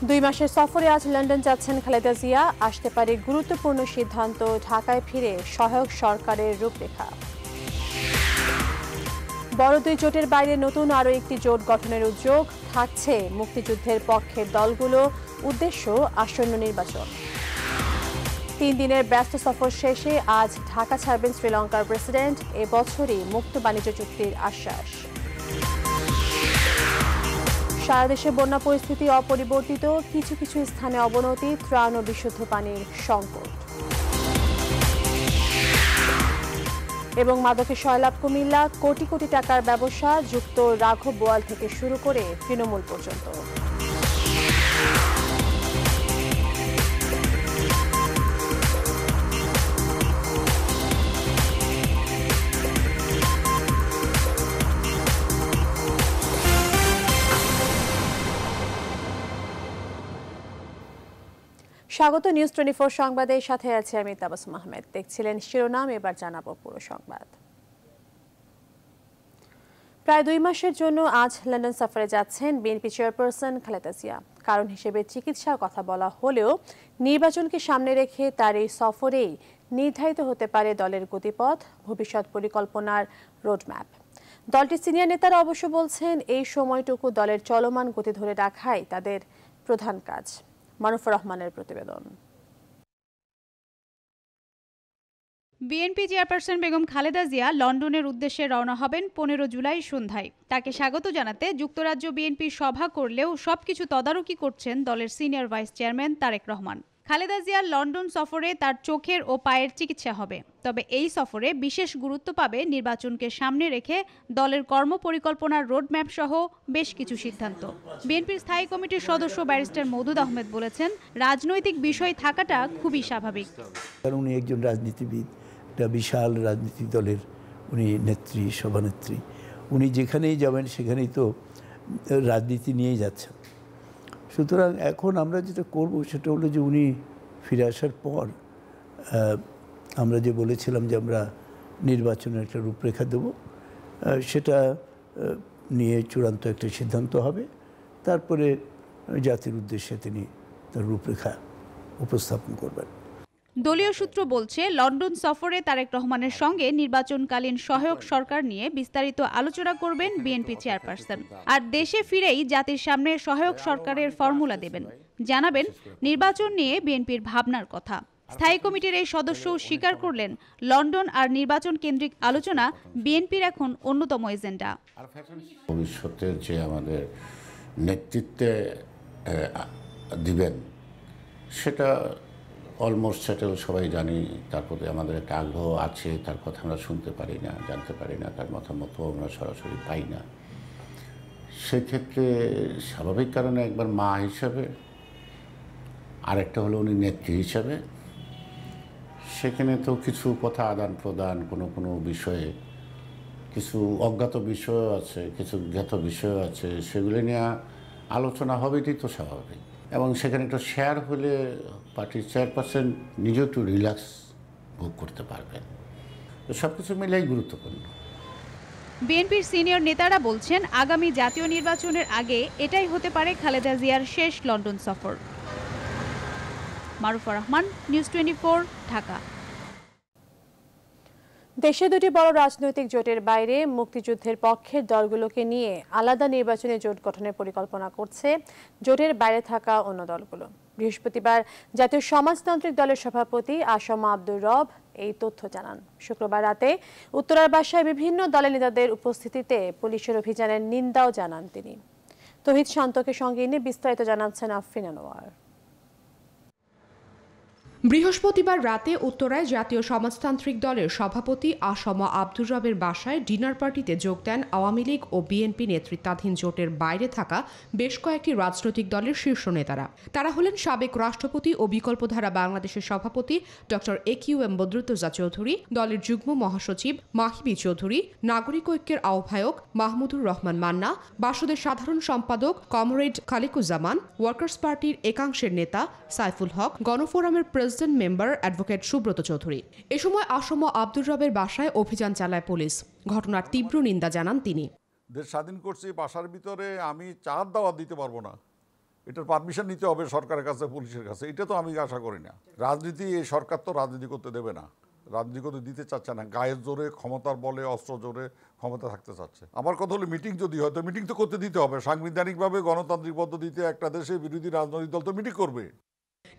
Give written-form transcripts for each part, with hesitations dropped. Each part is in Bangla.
2 মাসের সফরে আজ লন্ডন যাচ্ছেন খালেদা জিয়া। আসতে পারে গুরুত্বপূর্ণ সিদ্ধান্ত, ঢাকায় ফিরে সহায়ক সরকারের রূপরেখা। বড় দুই জোটের বাইরে নতুন আরও একটি জোট গঠনের উদ্যোগ থাকছে মুক্তিযুদ্ধের পক্ষের দলগুলো, উদ্দেশ্য আসন্ন নির্বাচন। 3 দিনের ব্যস্ত সফর শেষে আজ ঢাকা ছাড়বেন শ্রীলঙ্কার প্রেসিডেন্ট। এবছরই মুক্ত বাণিজ্য চুক্তির আশ্বাস। সারা দেশে বন্যা পরিস্থিতি অপরিবর্তিত, কিছু কিছু স্থানে অবনতি, ত্রাণ ও বিশুদ্ধ পানির সংকট। এবং মাদকে সয়লাভ কুমিল্লা, কোটি কোটি টাকার ব্যবসা, যুক্ত রাঘব বোয়াল থেকে শুরু করে তৃণমূল পর্যন্ত। স্বাগত নিউজ 24 সংবাদের সাথে আছে আমি তাবাসসুম আহমেদ। দেখছিলেন শিরোনাম, এবার জানাবো পুরো সংবাদ। প্রায় 2 মাসের জন্য আজ লন্ডন সফরে যাচ্ছেন বিএনপি চেয়ারপারসন খালেদা জিয়া। কারণ হিসেবে চিকিৎসার কথা বলা হলেও নির্বাচনকে সামনে রেখে তার এই সফরেই নির্ধারিত হতে পারে দলের গতিপথ, ভবিষ্যৎ পরিকল্পনার রোডম্যাপ। দলটির সিনিয়র নেতারা অবশ্য বলছেন এই সময়টুকু দলের চলমান গতি ধরে রাখাই তাদের প্রধান কাজ। মারুফুর রহমানের প্রতিবেদন। বিএনপি চেয়ারপারসন বেগম খালেদা জিয়া লন্ডনের উদ্দেশ্যে রওনা হবেন 15 জুলাই সন্ধ্যায়। তাকে স্বাগত জানাতে যুক্তরাজ্য বিএনপি সভা করলেও সবকিছু তদারকি করছেন দলের senior vice chairman Tarique Rahman. Khaleda জিয়ার লন্ডন সফরে তার চোখের ও পায়ের চিকিৎসা হবে। তবে এই সফরে বিশেষ গুরুত্ব পাবে নির্বাচনকে সামনে রেখে দলের কর্মপরিকল্পনার রোডম্যাপ সহ বেশ কিছু সিদ্ধান্ত। বিএনপির স্থায়ী কমিটির সদস্য ব্যারিস্টার মওদুদ আহমেদ বলেছেন, রাজনৈতিক বিষয় থাকাটা খুবই স্বাভাবিক। উনি একজন রাজনীতিবিদ, একটা বিশাল রাজনীতি দলের উনি নেত্রী, সভানেত্রী। উনি যেখানেই যাবেন সেখানেই তো রাজনীতি নিয়েই যাচ্ছেন। সুতরাং এখন আমরা যেটা করব সেটা হলো যে উনি ফিরে আসার পর আমরা যে বলেছিলাম যে আমরা নির্বাচনের একটা রূপরেখা দেব, সেটা নিয়ে চূড়ান্ত একটা সিদ্ধান্ত হবে। তারপরে জাতির উদ্দেশ্যে তিনি তার রূপরেখা উপস্থাপন করবেন। দলীয় সূত্র বলছে, লন্ডন সফরে তারেক রহমানের সঙ্গে নির্বাচনকালীন সহায়ক সরকার নিয়ে বিস্তারিত আলোচনা করবেন বিএনপি চেয়ারপারসন। আর দেশে ফিরেই জাতির সামনে সহায়ক সরকারের ফর্মুলা দেবেন, জানাবেন নির্বাচন নিয়ে বিএনপির ভাবনার কথা। স্থায়ী কমিটির এই সদস্যও স্বীকার করলেন, লন্ডন আর নির্বাচন কেন্দ্রিক আলোচনা বিএনপির এখন অন্যতম এজেন্ডা। ভবিষ্যতের যে আমাদের নেতৃত্বে দিবেন সেটা অলমোস্ট সেটেল, সবাই জানি। তার প্রতি আমাদের একটা আগ্রহ আছে, তার কথা আমরা শুনতে পারি না, জানতে পারি না, তার মতামতও আমরা সরাসরি পাই না। সেক্ষেত্রে স্বাভাবিক কারণে একবার মা হিসাবে, আরেকটা হলো উনি নেত্রী হিসাবে, সেখানে তো কিছু কথা আদান প্রদান, কোনো বিষয়ে কিছু অজ্ঞাত বিষয় আছে, কিছু জ্ঞাত বিষয় আছে, সেগুলো নিয়ে আলোচনা হবে, এটাই তো স্বাভাবিক। এবং সেখানে একটু শেয়ার হলে পার্টির চেয়ারপারসন নিজেও একটু রিল্যাক্স ভোগ করতে পারবেন। তো সব কিছু মিলেই গুরুত্বপূর্ণ। বিএনপির সিনিয়র নেতারা বলছেন, আগামী জাতীয় নির্বাচনের আগে এটাই হতে পারে খালেদা জিয়ার শেষ লন্ডন সফর। মারুফুর রহমান, নিউজ 24, ঢাকা। দেশে দুটি বড় রাজনৈতিক জোটের বাইরে মুক্তিযুদ্ধের পক্ষের দলগুলোকে নিয়ে আলাদা নির্বাচনী জোট গঠনের পরিকল্পনা করছে জোটের বাইরে থাকা অন্য দলগুলো। বৃহস্পতিবার জাতীয় সমাজতান্ত্রিক দলের সভাপতি আসম আব্দুর রব এই তথ্য জানান। শুক্রবার রাতে উত্তরার বাসায় বিভিন্ন দলের নেতাদের উপস্থিতিতে পুলিশের অভিযানের নিন্দাও জানান তিনি। তহিদ শান্তকে সঙ্গে এনে বিস্তারিত জানাচ্ছেন আফরিন আনোয়ার। বৃহস্পতিবার রাতে উত্তরায় জাতীয় সমাজতান্ত্রিক দলের সভাপতি আসম আব্দুর রবের বাসায় ডিনার পার্টিতে যোগ দেন আওয়ামী লীগ ও বিএনপি নেতৃত্বাধীন জোটের বাইরে থাকা বেশ কয়েকটি রাজনৈতিক দলের শীর্ষ নেতারা। তারা হলেন সাবেক রাষ্ট্রপতি ও বিকল্পধারা বাংলাদেশের সভাপতি ডক্টর AQM বদরুদ্দোজা চৌধুরী, দলের যুগ্ম মহাসচিব মাহিবি চৌধুরী, নাগরিক ঐক্যের আহ্বায়ক মাহমুদুর রহমান মান্না, বাসদের সাধারণ সম্পাদক কমরেড খালিকুজ্জামান, ওয়ার্কার্স পার্টির একাংশের নেতা সাইফুল হক, গণফোরামের president member advocate Subrata Chowdhury. এ সময় আসম আব্দুর রবের বাসায় অভিযান চালায় পুলিশ। ঘটনার তীব্র নিন্দা জানান তিনি। দেশ স্বাধীন করছি, বাসার ভিতরে আমি চার দাওয়াত দিতে পারবো না, এটার পারমিশন নিতে হবে সরকারের কাছে, পুলিশের কাছে। এটা তো আমি আশা করি না। রাজনীতি, এই সরকার তো রাজনীতি করতে দেবে না, রাজনীতি করতে দিতে চাচ্ছে না। গায়ের জোরে, ক্ষমতার বলে, অস্ত্র জোরে ক্ষমতা থাকতে চাচ্ছে। আমার কথা হলো মিটিং যদি হয় তো মিটিং তো করতে দিতে হবে। সাংবিধানিকভাবে গণতান্ত্রিক পদ্ধতিতে একটা দেশে বিরোধী রাজনৈতিক দল তো মিটিং করবে।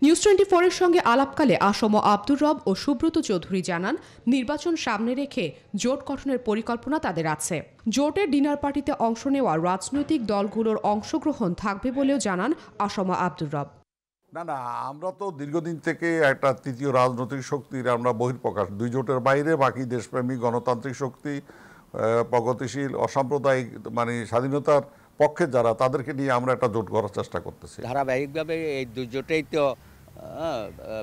নিউজ 24-এর সঙ্গে আলাপকালে আসম আব্দুর রব ও সুব্রত চৌধুরী জানান, নির্বাচন সামনে রেখে জোট গঠনের পরিকল্পনা তাদের আছে। জোটের ডিনার পার্টিতে অংশ নেওয়া রাজনৈতিক দলগুলোর অংশগ্রহণ থাকবে বলেও জানান আসম আব্দুর রব। না, আমরা তো দীর্ঘদিন থেকে একটা তৃতীয় রাজনৈতিক শক্তির আমরা বহিঃপ্রকাশ। দুই জোটের বাইরে বাকি দেশপ্রেমিক গণতান্ত্রিক শক্তি, প্রগতিশীল, অসাম্প্রদায়িক, মানে স্বাধীনতার পক্ষে যারা, তাদেরকে নিয়ে আমরা একটা জোট করার চেষ্টা করতেছি। ধারাবাহিকভাবে এই দুই জোটেই তো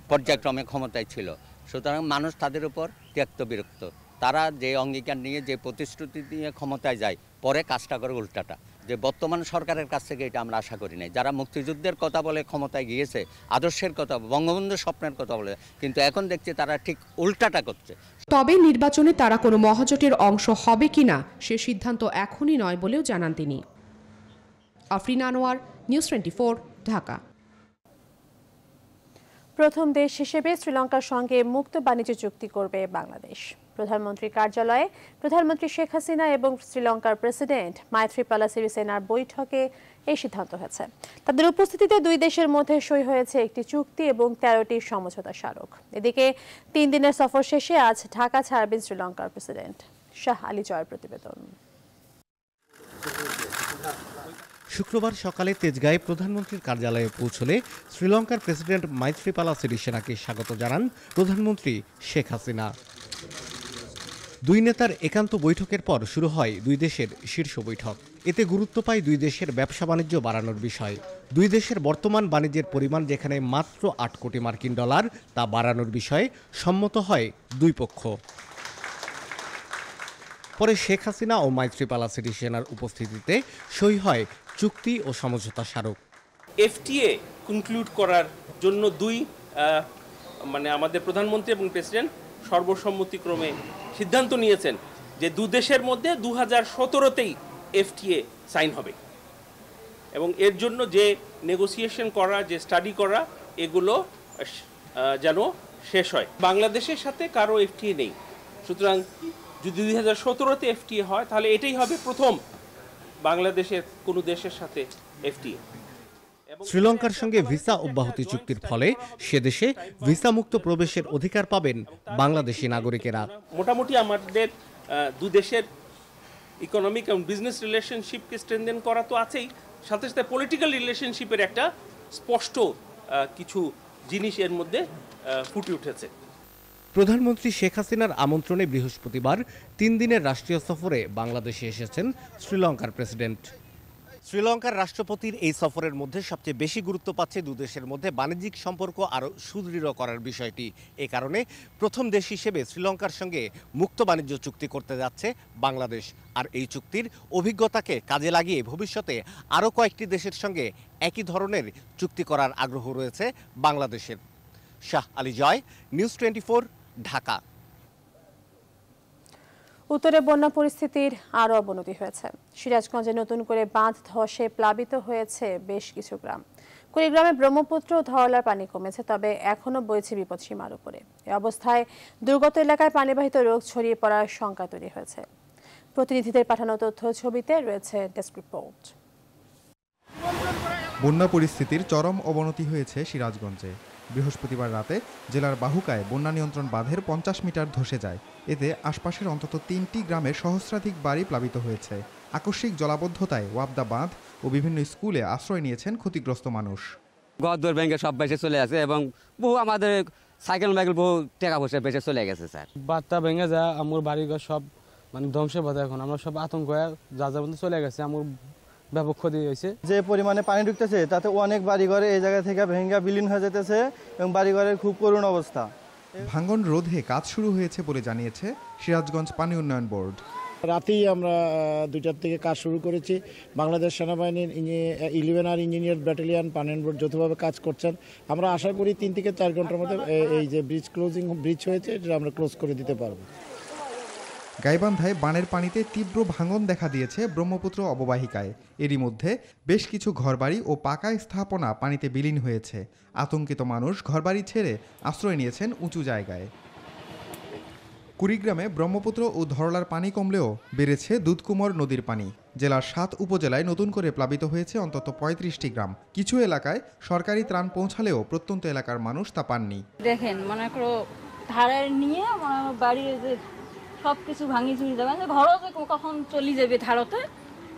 পর্যায়ক্রমে ক্ষমতায় ছিল, সুতরাং মানুষ তাদের উপর ত্যক্ত বিরক্ত। তারা যে অঙ্গীকার নিয়ে, যে প্রতিশ্রুতি নিয়ে ক্ষমতায় যায়, পরে কাজটা করে উল্টাটা। যে বর্তমান সরকারের কাছ থেকে এটা আমরা আশা করি নাই। যারা মুক্তিযুদ্ধের কথা বলে ক্ষমতায় গিয়েছে, আদর্শের কথা, বঙ্গবন্ধু স্বপ্নের কথা বলে, কিন্তু এখন দেখছি তারা ঠিক উল্টাটা করছে। তবে নির্বাচনে তারা কোনো মহাজোটের অংশ হবে কিনা সে সিদ্ধান্ত এখনই নয় বলেও জানান তিনি। আফরিন আনোয়ার, নিউজ 24, ঢাকা। প্রথম দেশ হিসেবে শ্রীলঙ্কার সঙ্গে মুক্ত বাণিজ্য চুক্তি করবে বাংলাদেশ। প্রধানমন্ত্রীর কার্যালয়ে প্রধানমন্ত্রী শেখ হাসিনা এবং শ্রীলঙ্কার প্রেসিডেন্ট মাইথ্রিপালা সিরিসেনার বৈঠকে এই সিদ্ধান্ত হয়েছে। তাদের উপস্থিতিতে দুই দেশের মধ্যে সই হয়েছে একটি চুক্তি এবং 13টি সমঝোতা স্মারক। এদিকে 3 দিনের সফর শেষে আজ ঢাকা ছাড়বেন শ্রীলঙ্কার প্রেসিডেন্ট। শাহ আলী জয়ের প্রতিবেদন। শুক্রবার সকালে তেজগাঁয়ে প্রধানমন্ত্রীর কার্যালয়ে পৌঁছলে শ্রীলঙ্কার প্রেসিডেন্ট মাইথ্রিপালা সিরিসেনাকে স্বাগত জানান প্রধানমন্ত্রী শেখ হাসিনা। দুই নেতার একান্ত বৈঠকের পর শুরু হয় দুই দেশের শীর্ষ বৈঠক। এতে গুরুত্ব পায় দুই দেশের ব্যবসা বাণিজ্য বাড়ানোর বিষয়। দুই দেশের বর্তমান বাণিজ্যের পরিমাণ যেখানে মাত্র 8 কোটি মার্কিন ডলার, তা বাড়ানোর বিষয়ে সম্মত হয় দুই পক্ষ। পরে শেখ হাসিনা ও মাইথ্রিপালা সিরিসেনার উপস্থিতিতে সই হয় চুক্তি ও সমঝোতা স্মারক। এফটিএ কনক্লুড করার জন্য আমাদের প্রধানমন্ত্রী এবং প্রেসিডেন্ট সর্বসম্মতিক্রমে সিদ্ধান্ত নিয়েছেন যে দু দেশের মধ্যে 2017তেই এফটিএ সাইন হবে, এবং এর জন্য যে নেগোসিয়েশন করা, যে স্টাডি করা, এগুলো যেন শেষ হয়। বাংলাদেশের সাথে কারো এফটিএ নেই, সুতরাং যদি 2017তে এফটিএ হয় তাহলে এটাই হবে প্রথম বাংলাদেশের কোনো দেশের সাথে এফটিএ। শ্রীলঙ্কার সঙ্গে ভিসা অব্যাহতি চুক্তির ফলে সে দেশে ভিসা মুক্ত প্রবেশের অধিকার পাবেন বাংলাদেশি নাগরিকেরা। মোটামুটি আমাদের দু দেশের ইকোনমিক এবং বিজনেস রিলেশনশিপকে স্ট্রেনথেন করা তো আছেই, সাথে সাথে পলিটিক্যাল রিলেশনশিপের একটা স্পষ্ট কিছু জিনিস এর মধ্যে ফুটে উঠেছে। প্রধানমন্ত্রী শেখ হাসিনার আমন্ত্রণে বৃহস্পতিবার 3 দিনের রাষ্ট্রীয় সফরে বাংলাদেশে এসেছেন শ্রীলঙ্কার প্রেসিডেন্ট। শ্রীলঙ্কার রাষ্ট্রপতির এই সফরের মধ্যে সবচেয়ে বেশি গুরুত্ব পাচ্ছে দু দেশের মধ্যে বাণিজ্যিক সম্পর্ক আরও সুদৃঢ় করার বিষয়টি। এ কারণে প্রথম দেশ হিসেবে শ্রীলঙ্কার সঙ্গে মুক্ত বাণিজ্য চুক্তি করতে যাচ্ছে বাংলাদেশ। আর এই চুক্তির অভিজ্ঞতাকে কাজে লাগিয়ে ভবিষ্যতে আরও কয়েকটি দেশের সঙ্গে একই ধরনের চুক্তি করার আগ্রহ রয়েছে বাংলাদেশের। শাহ আলী জয়, নিউজ 24, ঢাকা। উত্তরে বন্যা পরিস্থিতির আরও অবনতি হয়েছে। সিরাজগঞ্জে নতুন করে বাঁধ ধসে প্লাবিত হয়েছে বেশ কিছু গ্রাম। কুড়িগ্রামে ব্রহ্মপুত্র ও ধরলার পানি কমেছে, তবে এখনও বইছে বিপদসীমার উপরে। এ অবস্থায় দুর্গত এলাকায় পানিবাহিত রোগ ছড়িয়ে পড়ার শঙ্কা তৈরি হয়েছে। প্রতিনিধিদের পাঠানো তথ্য ছবিতে রয়েছে ডেস্ক রিপোর্ট। বন্যা পরিস্থিতির চরম অবনতি হয়েছে সিরাজগঞ্জে। বৃহস্পতিবার রাতে জেলার বাহুকায় বন্যা নিয়ন্ত্রণ বাঁধের 50 মিটার ধসে যায়। এতে আশপাশের অন্তত 3টি গ্রামের সহস্রাধিক বাড়ি প্লাবিত হয়েছে। আকস্মিক জলাবদ্ধতায় ওয়াবদা বাঁধ ও বিভিন্ন স্কুলে আশ্রয় নিয়েছেন ক্ষতিগ্রস্ত মানুষ। ঘর ব্যাংকে সব বেঁচে চলে আছে এবং বহু আমাদের সাইকেল বহু টাকা পয়সা বেঁচে চলে গেছে স্যার। বাঁধটা ভেঙে যায়, আমার বাড়িঘর সব ধ্বংসের পথে। এখন আমরা সব আতঙ্ক হয়ে যা বলতে চলে গেছে। আমার ব্যাপক ক্ষতি হয়েছে। যে পরিমাণে পানি ঢুকতেছে তাতে অনেক বাড়িঘরে এই জায়গা থেকে ভেঙে বিলীন হয়ে যেতেছে এবং বাড়িঘরের খুব করুণ অবস্থা। ভাঙন রোধে কাজ শুরু হয়েছে বলে জানিয়েছে সিরাজগঞ্জ পানি উন্নয়ন বোর্ড। রাতেই আমরা 2টার থেকে কাজ শুরু করেছি। বাংলাদেশ সেনাবাহিনীর 11 ইঞ্জিনিয়ার ব্যাটালিয়ন পানি উন্নয়ন বোর্ড যৌথভাবে কাজ করছেন। আমরা আশা করি 3 থেকে 4 ঘন্টার মধ্যে এই যে ব্রিজ হয়েছে এটা আমরা ক্লোজ করে দিতে পারবো। গাইবান্ধায় বানের পানিতে তীব্র ভাঙন দেখা দিয়েছে ব্রহ্মপুত্র অববাহিকায়। এরই মধ্যে বেশ কিছু ঘরবাড়ি ও পাকা স্থাপনা পানিতে বিলীন হয়েছে। আতঙ্কিত মানুষ ঘরবাড়ি ছেড়ে আশ্রয় নিয়েছেন উঁচু জায়গায়। কুড়িগ্রামে ব্রহ্মপুত্র ও ধরলার পানি কমলেও বেড়েছে দুধকুমর নদীর পানি। জেলার 7 উপজেলায় নতুন করে প্লাবিত হয়েছে অন্তত 35টি গ্রাম। কিছু এলাকায় সরকারি ত্রাণ পৌঁছালেও প্রত্যন্ত এলাকার মানুষ তা পাননি। দেখেন মনে করো ধারে নিয়ে বাড়ির যে সব কিছু ভাঙি চুরি যাবে, ঘরও যে কখন চলে যাবে ধারতে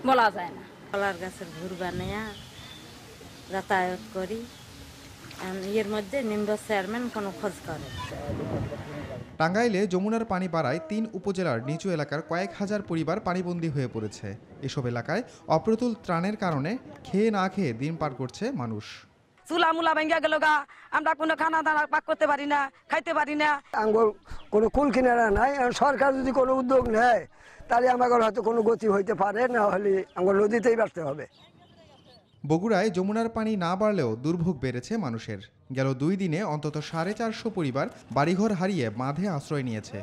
বলা যায় না। কলার গাছের ঘুর বানিয়ে যাতায়াত করি, এর মধ্যে নিম্বা চেয়ারম্যান কোনো খোঁজ করে। টাঙ্গাইলে যমুনার পানি বাড়ায় 3 উপজেলার নিচু এলাকার কয়েক হাজার পরিবার পানিবন্দী হয়ে পড়েছে। এসব এলাকায় অপ্রতুল ত্রাণের কারণে খেয়ে না খেয়ে দিন পার করছে মানুষ। চুলা মুলা ভেঙে গেল গা, আমরা কোনো খানা দানা পাক করতে পারি না, খাইতে পারি না। আমার কোনো কুল কিনারা নাই। সরকার যদি কোনো উদ্যোগ নেয় তাহলে আমাদের হয়তো কোনো গতি হইতে পারে, না হলে আমার নদীতেই বাড়তে হবে। বগুড়ায় যমুনার পানি না বাড়লেও দুর্ভোগ বেড়েছে মানুষের। গেল 2 দিনে অন্তত 450 পরিবার বাড়িঘর হারিয়ে বাঁধে আশ্রয় নিয়েছে।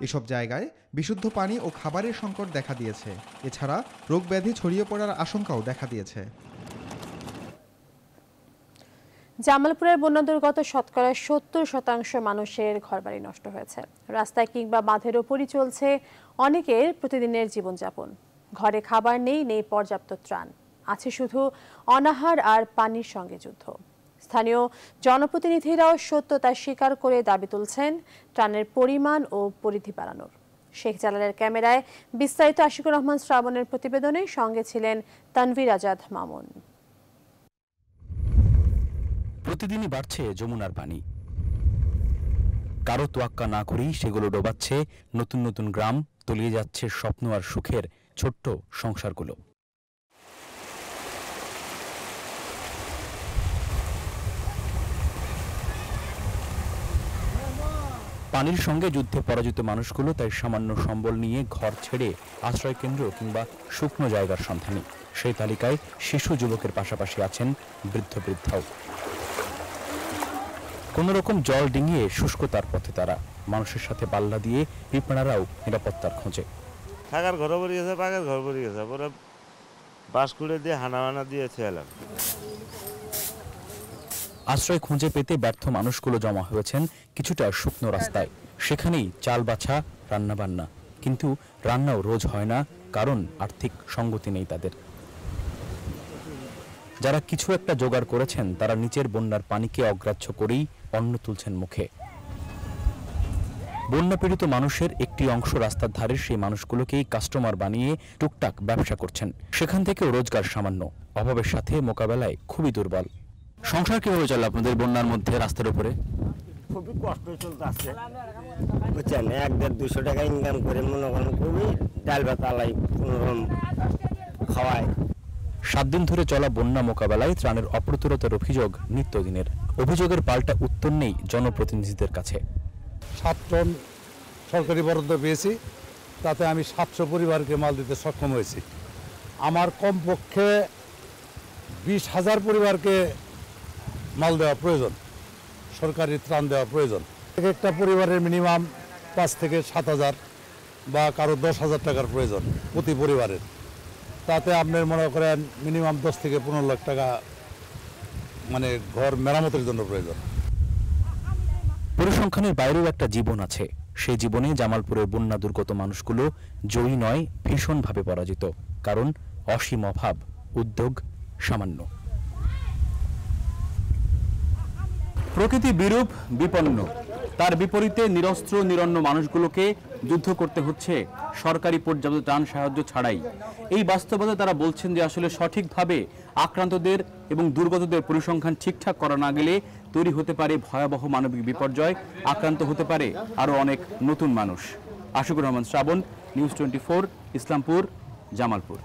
এসব জায়গায় বিশুদ্ধ পানি ও খাবারের সংকট দেখা দিয়েছে। এছাড়া রোগ ব্যাধি ছড়িয়ে পড়ার আশঙ্কাও দেখা দিয়েছে। জামালপুরের বন্যা দুর্গত শতকরা 70% মানুষের ঘরবাড়ি নষ্ট হয়েছে। রাস্তায় কিংবা বাঁধের ওপরই চলছে অনেকের প্রতিদিনের জীবনযাপন। ঘরে খাবার নেই পর্যাপ্ত ত্রাণ, আছে শুধু অনাহার আর পানির সঙ্গে যুদ্ধ। স্থানীয় জনপ্রতিনিধিরাও সত্যতা স্বীকার করে দাবি তুলছেন ত্রাণের পরিমাণ ও পরিধি বাড়ানোর। শেখ জালালের ক্যামেরায় বিস্তারিত আশিকুর রহমান শ্রাবণের প্রতিবেদনে, সঙ্গে ছিলেন তানভীর আজাদ মামুন। প্রতিদিনই বাড়ছে যমুনার পানি। কারো তোয়াক্কা না করেই সেগুলো ডোবাচ্ছে নতুন নতুন গ্রাম, তলিয়ে যাচ্ছে স্বপ্ন আর সুখের ছোট্ট সংসারগুলো। পানির সঙ্গে যুদ্ধে পরাজিত মানুষগুলো তাই সামান্য সম্বল নিয়ে ঘর ছেড়ে আশ্রয় কেন্দ্র কিংবা শুকনো জায়গার সন্ধানে। সেই তালিকায় শিশু যুবকের পাশাপাশি আছেন বৃদ্ধ বৃদ্ধাও। কোন রকম জল ডিঙিয়ে শুষ্কতার পথে তারা, মানুষের সাথে পাল্লা দিয়ে পিঁপড়ারাও নিরাপত্তার খোঁজে। থাকার ঘর পড়ে গেছে, পাকার ঘর পড়ে গেছে, পরে বাঁশ খুঁড়ে দিয়ে হানা দিয়েছে এলাম। আশ্রয় খুঁজে পেতে ব্যর্থ মানুষগুলো জমা হয়েছেন কিছুটা শুকনো রাস্তায়। সেখানেই চাল বাছা, রান্নাবান্না। কিন্তু রান্নাও রোজ হয় না, কারণ আর্থিক সঙ্গতি নেই তাদের। যারা কিছু একটা জোগাড় করেছেন তারা নিচের বন্যার পানিকে অগ্রাহ্য করেই অন্ন তুলছেন মুখে। বন্যা পীড়িত মানুষের একটি অংশ রাস্তার ধারে সেই মানুষগুলোকেই কাস্টমার বানিয়ে টুকটাক ব্যবসা করছেন। সেখান থেকেও রোজগার সামান্য, অভাবের সাথে মোকাবেলায় খুবই দুর্বল। সংসার কিভাবে চলে আপনাদের বন্যার মধ্যে রাস্তার উপরে? খুবই কষ্ট চলতে আসছে, বুঝছেন। 1-200 টাকা ইনকাম করে মনে করেন খুবই ডাল ভাত আলাই কোনোরকম খাওয়ায়। 7 দিন ধরে চলা বন্যা মোকাবেলায় ত্রাণের অপ্রতুলতার অভিযোগ নিত্যদিনের। অভিযোগের পাল্টা উত্তর নেই জনপ্রতিনিধিদের কাছে। 7 টন সরকারি বরাদ্দ পেয়েছি, তাতে আমি 700 পরিবারকে মাল দিতে সক্ষম হয়েছি। আমার কমপক্ষে 20,000 পরিবারকে মাল দেওয়া প্রয়োজন, সরকারি ত্রাণ দেওয়া প্রয়োজন। একটা পরিবারের মিনিমাম 5 থেকে 7,000 বা কারো 10,000 টাকার প্রয়োজন প্রতি পরিবারের। তাতে আপনার মনে করেন মিনিমাম 10 থেকে 15 লাখ টাকা মানে ঘর মেরামতের জন্য প্রয়োজন। পরিসংখ্যানের বাইরেও একটা জীবন আছে। সেই জীবনে জামালপুরের বন্যা দুর্গত মানুষগুলো জয়ী নয়, ভীষণভাবে পরাজিত। কারণ অসীম অভাব, উদ্যোগ সামান্য। প্রকৃতি বিরূপ, বিপন্ন। তার বিপরীতে নিরস্ত্র নিরন্ন মানুষগুলোকে যুদ্ধ করতে হচ্ছে সরকারি পর্যাপ্ত ত্রাণ সাহায্য ছাড়াই। এই বাস্তবতা তারা বলছেন যে আসলে সঠিকভাবে আক্রান্তদের এবং দুর্গতদের পরিসংখ্যান ঠিকঠাক করা না গেলে তৈরি হতে পারে ভয়াবহ মানবিক বিপর্যয়, আক্রান্ত হতে পারে আরও অনেক নতুন মানুষ। আশিকুর রহমান শ্রাবণ, নিউজ 24, ইসলামপুর, জামালপুর।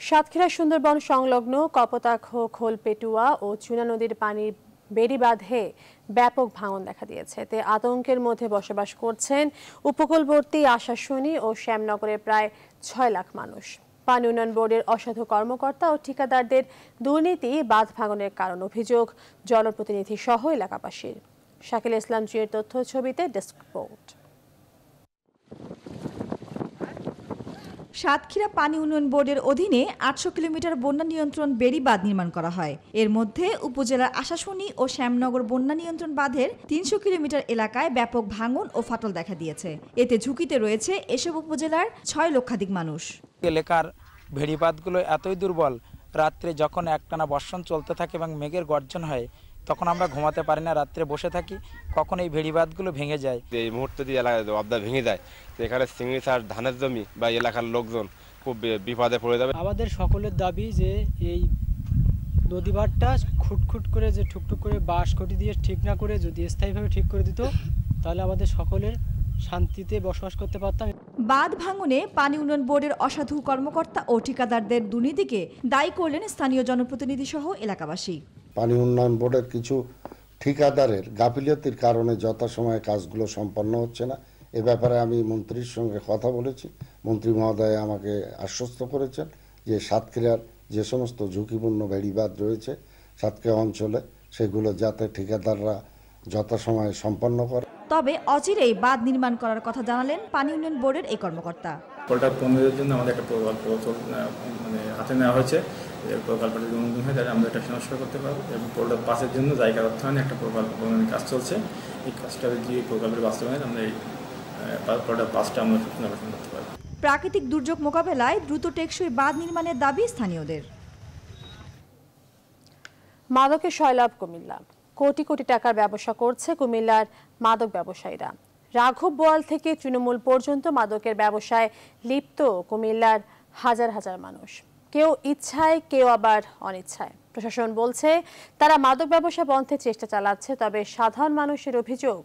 সাতক্ষীরা সুন্দরবন সংলগ্ন কপোতাক্ষ, খোলপেটুয়া ও চুনা নদীর পানির বেড়িবাঁধে ব্যাপক ভাঙন দেখা দিয়েছে। এতে আতঙ্কের মধ্যে বসবাস করছেন উপকূলবর্তী আশাশুনি ও শ্যামনগরের প্রায় 6 লাখ মানুষ। পানি উন্নয়ন বোর্ডের অসাধু কর্মকর্তা ও ঠিকাদারদের দুর্নীতি বাঁধ ভাঙনের কারণ অভিযোগ জনপ্রতিনিধি সহ এলাকাবাসীর। শাকিল ইসলাম জির তথ্য ছবিতে ডেস্ক রিপোর্ট। সাতক্ষীরা পানি উন্নয়ন বোর্ডের অধীনে ৮০০ কিলোমিটার বন্যা নিয়ন্ত্রণ বেড়ি বাঁধ নির্মাণ করা হয়। এর মধ্যে উপজেলার আশাশুনি ও শ্যামনগর বন্যা নিয়ন্ত্রণ বাঁধের ৩০০ কিলোমিটার এলাকায় ব্যাপক ভাঙন ও ফাটল দেখা দিয়েছে। এতে ঝুঁকিতে রয়েছে এসব উপজেলার ৬ লক্ষাধিক মানুষ। এলাকার ভেড়িবাঁধগুলো এতই দুর্বল, রাত্রে যখন একটানা বর্ষণ চলতে থাকে এবং মেঘের গর্জন হয় তখন আমরা ঘুমাতে পারি না, রাত্রে বসে থাকি, কখন এই ভেড়িবাঁধগুলো ভেঙে যায়। এই মুহূর্তে যদি এলাকা ভেঙে যায় এখানে চিংড়ি চাষ, ধানের জমি বা এলাকার লোকজন খুব বিপদে পড়ে যাবে। আমাদের সকলের দাবি যে এই নদীবাঁধটা খুটখুট করে যে ঠুকঠুক করে বাঁশ কটি দিয়ে ঠিক না করে যদি স্থায়ীভাবে ঠিক করে দিত তাহলে আমাদের সকলের শান্তিতে বসবাস করতে পারতাম। বাঁধ ভাঙনে পানি উন্নয়ন বোর্ডের অসাধু কর্মকর্তা ও ঠিকাদারদের দুর্নীতিকে দায়ী করলেন স্থানীয় জনপ্রতিনিধি সহ এলাকাবাসী। পানি উন্নয়ন বোর্ডের কিছু ঠিকাদারের গাফিলতির কারণে যথাসময়ে কাজগুলো সম্পন্ন হচ্ছে না। এ ব্যাপারে আমি মন্ত্রীর সঙ্গে কথা বলেছি। মন্ত্রী মহোদয় আমাকে আশ্বস্ত করেছেন যে সাতক্ষীরার যে সমস্ত ঝুঁকিপূর্ণ বেড়িবাঁধ রয়েছে সাতক্ষীরা অঞ্চলে সেগুলো যাতে ঠিকাদাররা যথাসময়ে সম্পন্ন করে। তবে অচিরেই বাঁধ নির্মাণ করার কথা জানালেন পানি উন্নয়ন বোর্ডের এই কর্মকর্তা। পোলটা পণ্যের জন্য আমাদের একটা প্রকল্প হাতে নেওয়া হয়েছে। এই প্রকল্পটা যদি অনুমোদন হয় তাহলে আমরা এটা সংস্কার করতে পারবো এবং পোলটা পাসের জন্য জায়গা অর্থায়নে একটা প্রকল্প প্রণয়নের কাজ চলছে। এই কাজটা দিয়ে প্রকল্পের বাস্তবায়ন আমরা এই পোলটা পাসটা আমরা পুনর্বাসন করতে পারবো। প্রাকৃতিক দুর্যোগ মোকাবেলায় দ্রুত টেকসই বাঁধ নির্মাণের দাবি স্থানীয়দের। মাদকের সয়লাভ কুমিল্লা। কোটি কোটি টাকার ব্যবসা করছে কুমিল্লার মাদক ব্যবসায়ীরা। রাঘব বোয়াল থেকে তৃণমূল পর্যন্ত মাদকের ব্যবসায় লিপ্ত কুমিল্লার হাজার হাজার মানুষ, কেউ ইচ্ছায় কেউ আবার অনিচ্ছায়। প্রশাসন বলছে তারা মাদক ব্যবসা বন্ধের চেষ্টা চালাচ্ছে, তবে সাধারণ মানুষের অভিযোগ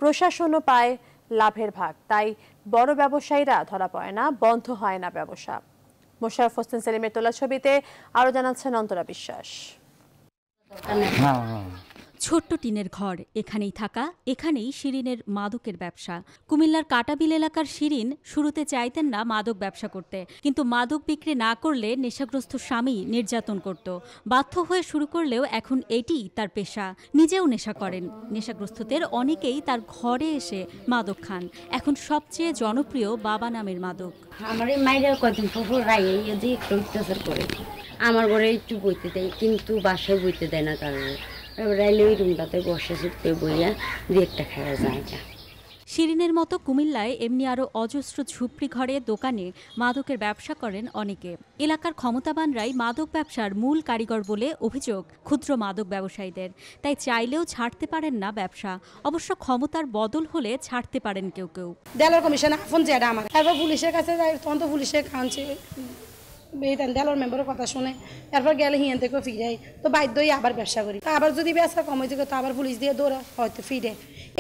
প্রশাসনও পায় লাভের ভাগ, তাই বড় ব্যবসায়ীরা ধরা পড়ে না, বন্ধ হয় না ব্যবসা। মোশাররফ হোসেন সেলিমের তোলা ছবিতে আরো জানাচ্ছেন অন্তরা বিশ্বাস। ছোট্ট টিনের ঘর, এখানেই থাকা, এখানেই শিরিনের মাদকের ব্যবসা। কুমিল্লার কাটাবিল এলাকার শিরিন শুরুতে চাইতেন না মাদক ব্যবসা করতে, কিন্তু মাদক বিক্রি না করলে নেশাগ্রস্ত স্বামী নির্যাতন করত। বাধ্য হয়ে শুরু করলেও এখন এটি তার পেশা। নিজেও নেশা করেন। নেশাগ্রস্তদের অনেকেই তার ঘরে এসে মাদক খান। এখন সবচেয়ে জনপ্রিয় বাবা নামের মাদক। আমার এই মায়ের কদিন পুকুর রায় একটু অত্যাচার করে, আমার ঘরে একটু বইতে দেয় কিন্তু বাসায় বইতে দেয় না, কারণ শিরিনের মতো কুমিল্লায় এমনি আরও অজস্র ঝুপড়ি ঘরে দোকানে মাদকের ব্যবসা করেন অনেকে। এলাকার ক্ষমতাবানরাই মাদক ব্যবসার মূল কারিগর বলে অভিযোগ ক্ষুদ্র মাদক ব্যবসায়ীদের, তাই চাইলেও ছাড়তে পারেন না ব্যবসা। অবশ্য ক্ষমতার বদল হলে ছাড়তে পারেন কেউ কেউ। দেলোর কমিশন ফোন যেটা আমার তারপর পুলিশের কাছে যায়, তখন তো পুলিশে কাঁদছে দেলোর মেম্বারের কথা শুনে, এরপর গেলে হিয়ান থেকে ফিরে তো বাধ্যই আবার ব্যবসা করি। আবার যদি ব্যবসা কম হয়েছে তো আবার পুলিশ দিয়ে দৌড়া হয়তো ফিরে।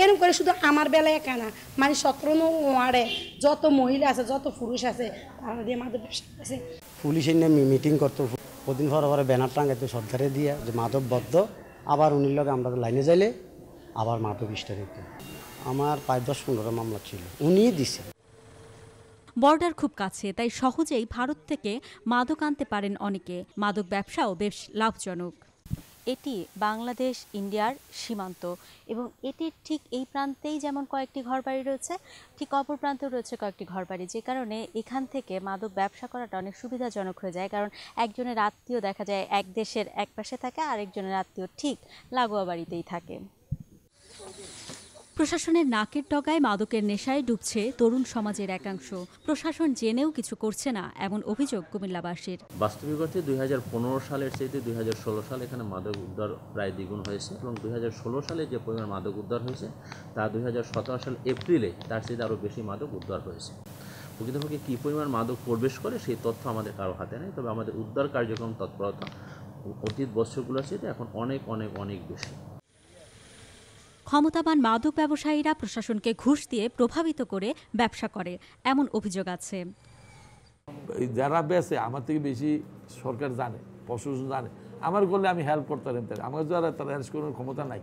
এরকম করে শুধু আমার বেলায় কেনা, মানে 17 ওয়ার্ডে যত মহিলা আছে যত পুরুষ আছে তারা দিয়ে মাদক ব্যবসা আছে। পুলিশের নিয়ে মিটিং করতো, প্রতিদিন পরে ব্যানার টাঙ্গাইতো সরকারে দিয়ে যে মাদক বদ্ধ, আবার উনির লগে আমরা লাইনে যাইলে আবার মাদক স্টার দিত। আমার 5-10-15 মামলা ছিল, উনিই দিছে। বর্ডার খুব কাছে, তাই সহজেই ভারত থেকে মাদক আনতে পারেন অনেকে। মাদক ব্যবসাও বেশ লাভজনক। এটি বাংলাদেশ ইন্ডিয়ার সীমান্ত এবং এটির ঠিক এই প্রান্তেই যেমন কয়েকটি ঘরবাড়ি রয়েছে, ঠিক অপর প্রান্তেও রয়েছে কয়েকটি ঘরবাড়ি, যে কারণে এখান থেকে মাদক ব্যবসা করাটা অনেক সুবিধাজনক হয়ে যায়। কারণ একজনের আত্মীয় দেখা যায় এক দেশের এক পাশে থাকে, আরেকজনের আত্মীয় ঠিক লাগোয়া বাড়িতেই থাকে। প্রশাসনের নাকের ডগায় মাদকের নেশায় ডুবছে তরুণ সমাজের একাংশ। প্রশাসন জেনেও কিছু করছে না, এমন অভিযোগ কুমিল্লাবাসীর। বাস্তবিকতে 2015 সালের চাইতে 2016 সালে এখানে মাদক উদ্ধার প্রায় দ্বিগুণ হয়েছে এবং 2016 সালে যে পরিমাণ মাদক উদ্ধার হয়েছে তা 2017 সাল এপ্রিলে তার চাইতে আরও বেশি মাদক উদ্ধার হয়েছে। প্রকৃতপক্ষে কী পরিমাণ মাদক প্রবেশ করে সেই তথ্য আমাদের কারো হাতে নেই, তবে আমাদের উদ্ধার কার্যক্রম তৎপরতা অতীত বছরগুলোর চাইতে এখন অনেক অনেক অনেক বেশি। ক্ষমতাবান মাদক ব্যবসায়ীরা প্রশাসনকে ঘুষ দিয়ে প্রভাবিত করে ব্যবসা করে, এমন অভিযোগ আছে। যারা বেছে আমার থেকে বেশি সরকার জানে, প্রশাসন জানে। আমার করলে আমি হেল্প করতে পারি, আমার যারা তারা অ্যারেস্ট করার ক্ষমতা নাই।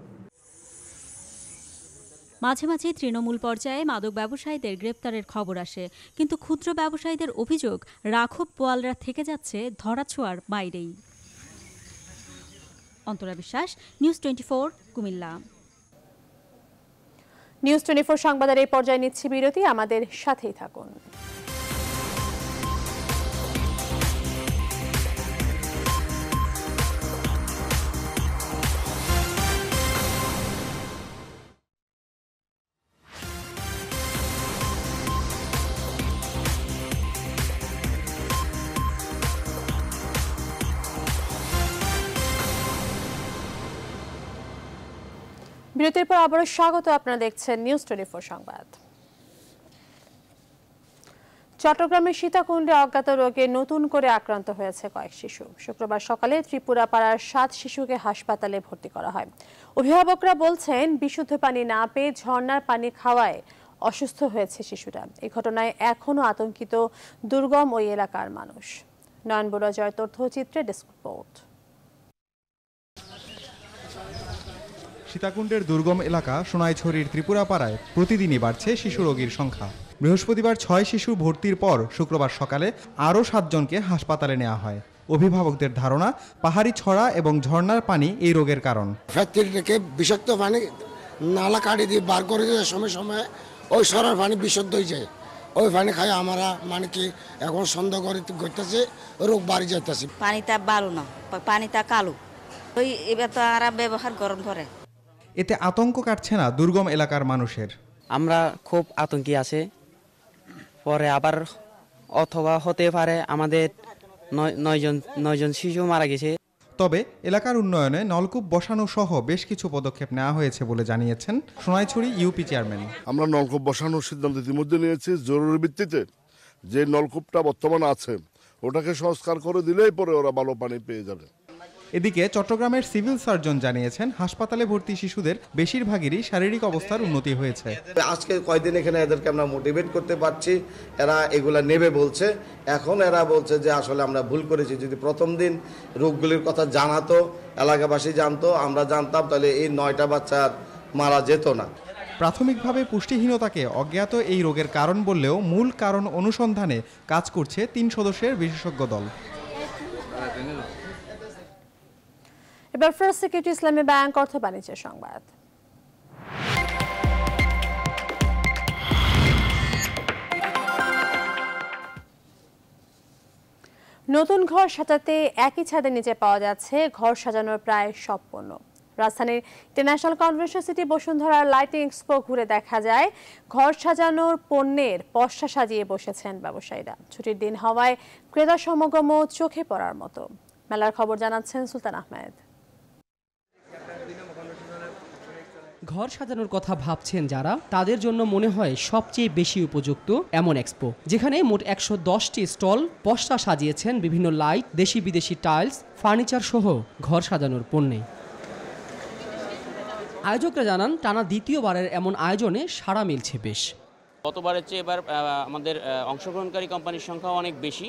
মাঝে মাঝে তৃণমূল পর্যায়ে মাদক ব্যবসায়ীদের গ্রেপ্তারের খবর আসে, কিন্তু ক্ষুদ্র ব্যবসায়ীদের অভিযোগ রাঘব বোয়ালরা থেকে যাচ্ছে ধরাছোঁয়ার বাইরেই। অন্তরা বিশ্বাস, নিউজ 24, কুমিল্লা। নিউজ 24 সংবাদের এই পর্যায়ে নিচ্ছি বিরতি, আমাদের সাথেই থাকুন। বিরতির পর আবারও স্বাগত, আপনারা দেখছেন নিউজ 24 সংবাদ। চট্টগ্রামের সীতাকুণ্ডে অজ্ঞাত রোগে নতুন করে আক্রান্ত হয়েছে কয়েক শিশু। শুক্রবার সকালে ত্রিপুরা পাড়ার 7 শিশুকে হাসপাতালে ভর্তি করা হয়। অভিভাবকরা বলছেন বিশুদ্ধ পানি না পেয়ে ঝর্ণার পানি খাওয়ায় অসুস্থ হয়েছে শিশুরা। এই ঘটনায় এখনও আতঙ্কিত দুর্গম ওই এলাকার মানুষ। নয়ন বড়ুয়া জয়ের তথ্যচিত্রে ডেস্ক রিপোর্ট। সীতাকুণ্ডের দুর্গম এলাকা সোনাইছড়ির ত্রিপুরা পাড়ায় প্রতিদিনই বাড়ছে শিশু রোগীর সংখ্যা। বৃহস্পতিবার 6 শিশু ভর্তির পর শুক্রবার সকালে আরও 7 জনকে হাসপাতালে নেওয়া হয়। অভিভাবকদের ধারণা পাহাড়ি ছড়া এবং ঝর্ণার পানি এই রোগের কারণ। ফ্যাক্টরি থেকে বিষাক্ত পানি নালা কাটি দিয়ে বার করে দেওয়ার সময় সময় ওই সরার পানি বিশুদ্ধ হয়ে যায়। ওই পানি খাই আমরা মানে কি এখন সন্দেহ করতেছে রোগ বাড়ি যাইতেছে। পানিটা ভালো না, পানিটা কালো, ওই এবার তো আর ব্যবহার গরম করে। এতে আতঙ্ক কাটছে না দুর্গম এলাকার মানুষের। আমরা খুব আতঙ্কি আছে, পরে আবার অথবা হতে পারে আমাদের 9 জন শিশু মারা গেছে। তবে এলাকার উন্নয়নে নলকূপ বসানো সহ বেশ কিছু পদক্ষেপ নেওয়া হয়েছে বলে জানিয়েছেন সোনাইছড়ি ইউপি চেয়ারম্যান। আমরা নলকূপ বসানোর সিদ্ধান্ত ইতিমধ্যে নিয়েছি। জরুরি ভিত্তিতে যে নলকূপটা বর্তমানে আছে ওটাকে সংস্কার করে দিলেই পরে ওরা ভালো পানি পেয়ে যাবে। এদিকে চট্টগ্রামের সিভিল সার্জন জানিয়েছেন হাসপাতালে ভর্তি শিশুদের বেশিরভাগেরই শারীরিক অবস্থার উন্নতি হয়েছে। আজকে কয়দিন এখানে এদেরকে আমরা মোটিভেট করতে পারছি, এরা এগুলা নেবে বলছে। এখন এরা বলছে যে আসলে আমরা ভুল করেছি, যদি প্রথম দিন রোগগুলির কথা জানাতো, এলাকাবাসী জানতো, আমরা জানতাম, তাহলে এই 9টা বাচ্চা মারা যেত না। প্রাথমিকভাবে পুষ্টিহীনতাকে অজ্ঞাত এই রোগের কারণ বললেও মূল কারণ অনুসন্ধানে কাজ করছে 3 সদস্যের বিশেষজ্ঞ দল। এবার ফার্স্ট সিকিউরিটি ইসলামী ব্যাংক অর্থ বাণিজ্যের সংবাদ। নতুন ঘর সাজাতে একই ছাদের নিচে পাওয়া যাচ্ছে ঘর সাজানোর প্রায় সব পণ্য। রাজধানীর ইন্টারন্যাশনাল কনভেনশন সিটি বসুন্ধরার লাইটিং এক্সপো ঘুরে দেখা যায় ঘর সাজানোর পণ্যের পসরা সাজিয়ে বসেছেন ব্যবসায়ীরা। ছুটির দিন হওয়ায় ক্রেতা সমাগমও চোখে পড়ার মতো। মেলার খবর জানাচ্ছেন সুলতান আহমেদ। ঘর সাজানোর কথা ভাবছেন যারা, তাদের জন্য মনে হয় সবচেয়ে বেশি উপযুক্ত এমন এক্সপো, যেখানে মোট 110টি স্টল পসরা সাজিয়েছেন বিভিন্ন লাইট, দেশি বিদেশি টাইলস, ফার্নিচার সহ ঘর সাজানোর পণ্যে। আয়োজকরা জানান টানা দ্বিতীয়বারের এমন আয়োজনে সাড়া মিলছে বেশ। গতবারের চেয়ে এবার আমাদের অংশগ্রহণকারী কোম্পানির সংখ্যাও অনেক বেশি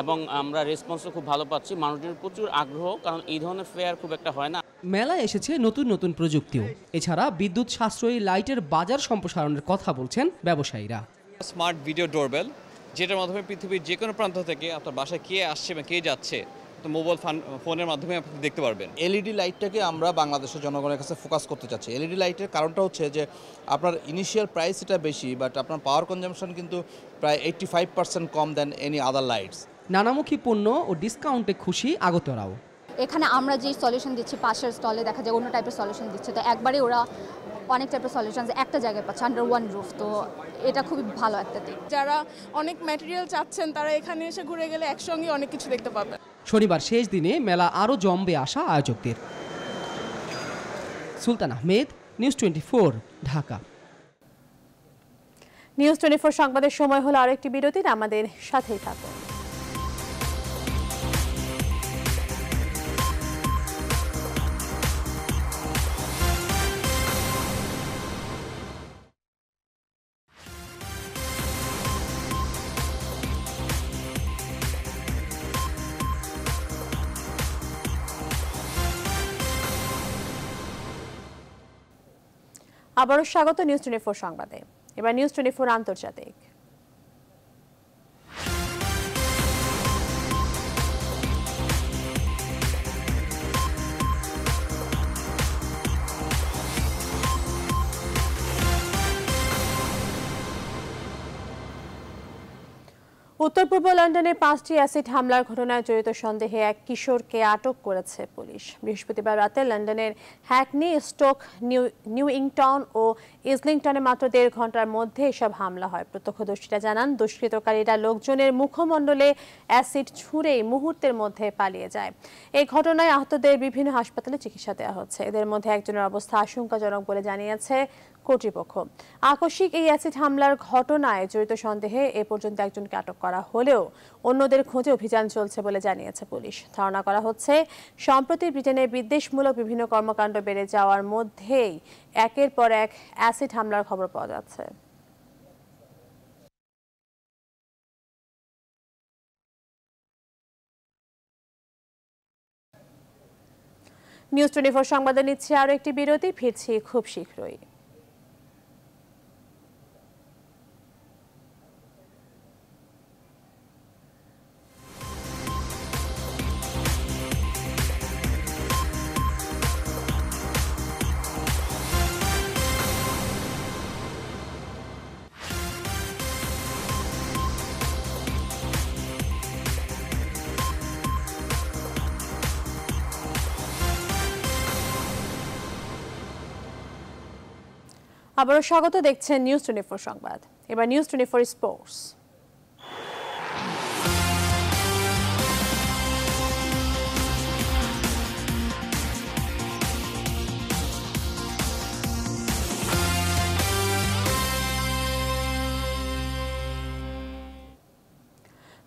এবং আমরা রেসপন্সও খুব ভালো পাচ্ছি। মানুষের প্রচুর আগ্রহ, কারণ এই ধরনের ফেয়ার খুব একটা হয় না। মেলায় এসেছে নতুন নতুন প্রযুক্তিও। এছাড়া বিদ্যুৎ সাশ্রয়ী লাইটের বাজার সম্প্রসারণের কথা বলছেন ব্যবসায়ীরা। স্মার্ট ভিডিও ডোরবেল, যেটার মাধ্যমে পৃথিবীর যে কোনো প্রান্ত থেকে আপনার বাসায় কে আসছে বা কে যাচ্ছে তো মোবাইল ফোনের মাধ্যমে আপনি দেখতে পারবেন। এলইডি লাইটটাকে আমরা বাংলাদেশের জনগণের কাছে ফোকাস করতে চাচ্ছি। এলইডি লাইটের কারণটা হচ্ছে যে আপনার ইনিশিয়াল প্রাইস এটা বেশি, বাট আপনার পাওয়ার কনজাম্পশন কিন্তু প্রায় 85% কম দেন এনি আদার লাইটস। নানামুখী পণ্য ও ডিসকাউন্টে খুশি আগতরাও। এখানে আমরা যে সলিউশন দিচ্ছি, পাশের স্টলে দেখা যায় অন্য টাইপের সলিউশন দিচ্ছে, তো একবারে ওরা অনেক টাইপের সলিউশন একটা জায়গায় পাচ্ছে আন্ডার ওয়ান রুফ। তো এটা খুবই ভালো একটা দিক। যারা অনেক ম্যাটেরিয়াল চাচ্ছেন তারা এখানে এসে ঘুরে গেলে একসঙ্গে অনেক কিছু দেখতে পাবেন। শনিবার শেষ দিনে মেলা আরও জমবে আসা আয়োজকদের। সুলতান আহমেদ, নিউজ 24, ঢাকা। নিউজ 24 সংবাদের সময় হলো আরো একটি বিরতির, আমাদের সাথেই থাকুন। আবারও স্বাগত নিউজ 24 সংবাদে। এবার নিউজ 24 আন্তর্জাতিক। উত্তর পূর্ব লন্ডনের 5টি অ্যাসিড হামলার ঘটনায় জড়িত সন্দেহে এক কিশোরকে আটক করেছে পুলিশ। বৃহস্পতিবার রাতে লন্ডনের হ্যাকনি, স্টোক, নিউইংটন ও ইসলিংটনে মাত্র 1.5 ঘন্টার মধ্যে এসব হামলা হয়। প্রত্যক্ষদর্শীরা জানান, দুষ্কৃতকারীরা লোকজনের মুখমণ্ডলে অ্যাসিড ছুঁড়েই মুহূর্তের মধ্যে পালিয়ে যায়। এই ঘটনায় আহতদের বিভিন্ন হাসপাতালে চিকিৎসা দেওয়া হচ্ছে। এদের মধ্যে একজনের অবস্থা আশঙ্কাজনক বলে জানিয়েছে কর্তৃপক্ষ। আকস্মিক এই অ্যাসিড হামলার ঘটনায় জড়িত সন্দেহে এ পর্যন্ত একজনকে আটক করা হলেও অন্যদের খোঁজে অভিযান চলছে বলে জানিয়েছে পুলিশ। ধারণা করা হচ্ছে, সম্প্রতি ব্রিটেনে বিদ্বেষমূলক বিভিন্ন কর্মকাণ্ড বেড়ে যাওয়ার মধ্যেই একের পর এক অ্যাসিড হামলার খবর পাওয়া যাচ্ছে। নিউজ 24 সংবাদে নিচ্ছে আরও একটি বিরতি, ফিরছি খুব শীঘ্রই। আবারও স্বাগত, দেখছেন নিউজ 24 সংবাদ। এবার নিউজ 24 স্পোর্টস।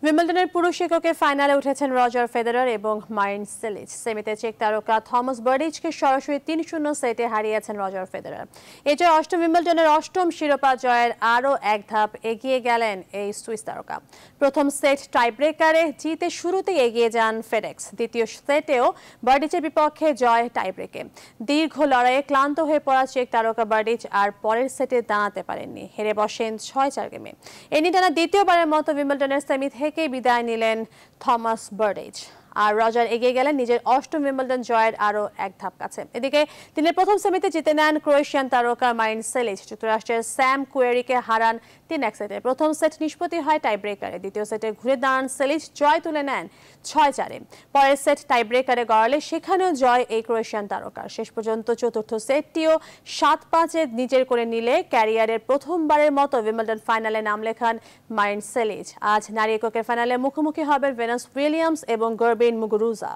উইম্বলডনের পুরুষ এককে ফাইনালে উঠেছেন রজার ফেদেরার এবং মারিন সেলিচ। সেমিতে চেক তারকা থমাস বার্ডিচকে সরাসরি 3-0 সেটে হারিয়েছেন রজার ফেদেরার। এ জয় অষ্টম উইম্বলডনের অষ্টম শিরোপা জয়ের আরও এক ধাপ এগিয়ে গেলেন এই সুইস তারকা। প্রথম সেট টাইব্রেকারে জিতে শুরুতেই এগিয়ে যান ফেডেক্স। দ্বিতীয় সেটেও বার্ডিচের বিপক্ষে জয় টাইব্রেকে। দীর্ঘ লড়াইয়ে ক্লান্ত হয়ে পড়া চেক তারকা বার্ডিচ আর পরের সেটে দাঁড়াতে পারেননি, হেরে বসেন 6-4 গেমে। এ নিয়ে টানা দ্বিতীয়বারের মতো উইম্বলডনের সেমি থেকে বিদায় নিলেন থমাস বার্ডিচ। আর রজার এগিয়ে গেলেন নিজের অষ্টম উইম্বলডন জয়ের আরও এক ধাপ কাছে। এদিকে দিনের প্রথম সেমিতে জিতে নেন ক্রোয়েশিয়ান তারকা মারিন সেলিচ। যুক্তরাষ্ট্রের স্যাম কুয়েরিকে হারান 3-1 সেটে। প্রথম সেট নিষ্পত্তি হয় টাইব্রেকারে। দ্বিতীয় সেটে ঘুরে দাঁড়ান সেলিচ, জয় তুলে নেন 6-4-এ। পরের সেট টাইব্রেকারে গড়ালে সেখানেও জয় এই ক্রোয়েশিয়ান তারকার। শেষ পর্যন্ত চতুর্থ সেটটিও 7-5-এ নিজের করে নিলে ক্যারিয়ারের প্রথমবারের মতো উইম্বলডন ফাইনালে নাম লেখান মারিন সেলিচ। আজ নারী এককের ফাইনালে মুখোমুখি হবেন ভেনাস উইলিয়ামস এবং গার্বিন মুগুরুজা।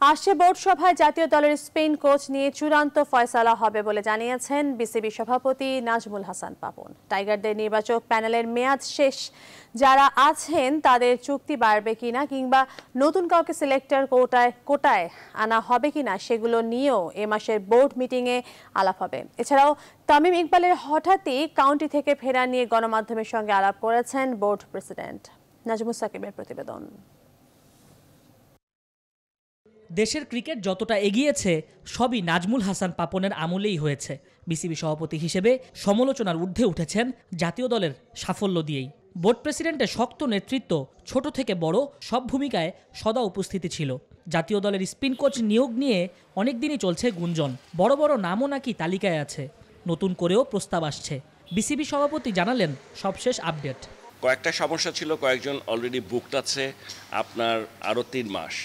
আসছে বোর্ড সভায় জাতীয় দলের স্পেন কোচ নিয়ে চূড়ান্ত ফয়সালা হবে বলে জানিয়েছেন বিসিবি সভাপতি নাজমুল হাসান পাপন। টাইগারদের নির্বাচক প্যানেলের মেয়াদ শেষ যারা আছেন তাদের চুক্তি বাড়বে কিনা কিংবা নতুন কাউকে সিলেক্টর কোটায় আনা হবে কিনা সেগুলো নিয়েও এ মাসের বোর্ড মিটিংয়ে আলাপ হবে। এছাড়াও তামিম ইকবালের হঠাৎই কাউন্টি থেকে ফেরা নিয়ে গণমাধ্যমের সঙ্গে আলাপ করেছেন বোর্ড প্রেসিডেন্ট। নাজমুস সাকিবের প্রতিবেদন। দেশের ক্রিকেট যতটা এগিয়েছে সবই নাজমুল হাসান পাপনের আমলেই হয়েছে। বিসিবি সভাপতি হিসেবে সমালোচনার ঊর্ধ্বে উঠেছেন জাতীয় দলের সাফল্য দিয়েই। বোর্ড প্রেসিডেন্টের শক্ত নেতৃত্ব, ছোট থেকে বড় সব ভূমিকায় সদা উপস্থিতি ছিল। জাতীয় দলের স্পিন কোচ নিয়োগ নিয়ে অনেকদিনই চলছে গুঞ্জন। বড় বড় নামও নাকি তালিকায় আছে, নতুন করেও প্রস্তাব আসছে। বিসিবি সভাপতি জানালেন সবশেষ আপডেট। কয়েকটা সমস্যা ছিল, কয়েকজন অলরেডি বুকড আছে আপনার আরও 3 মাস।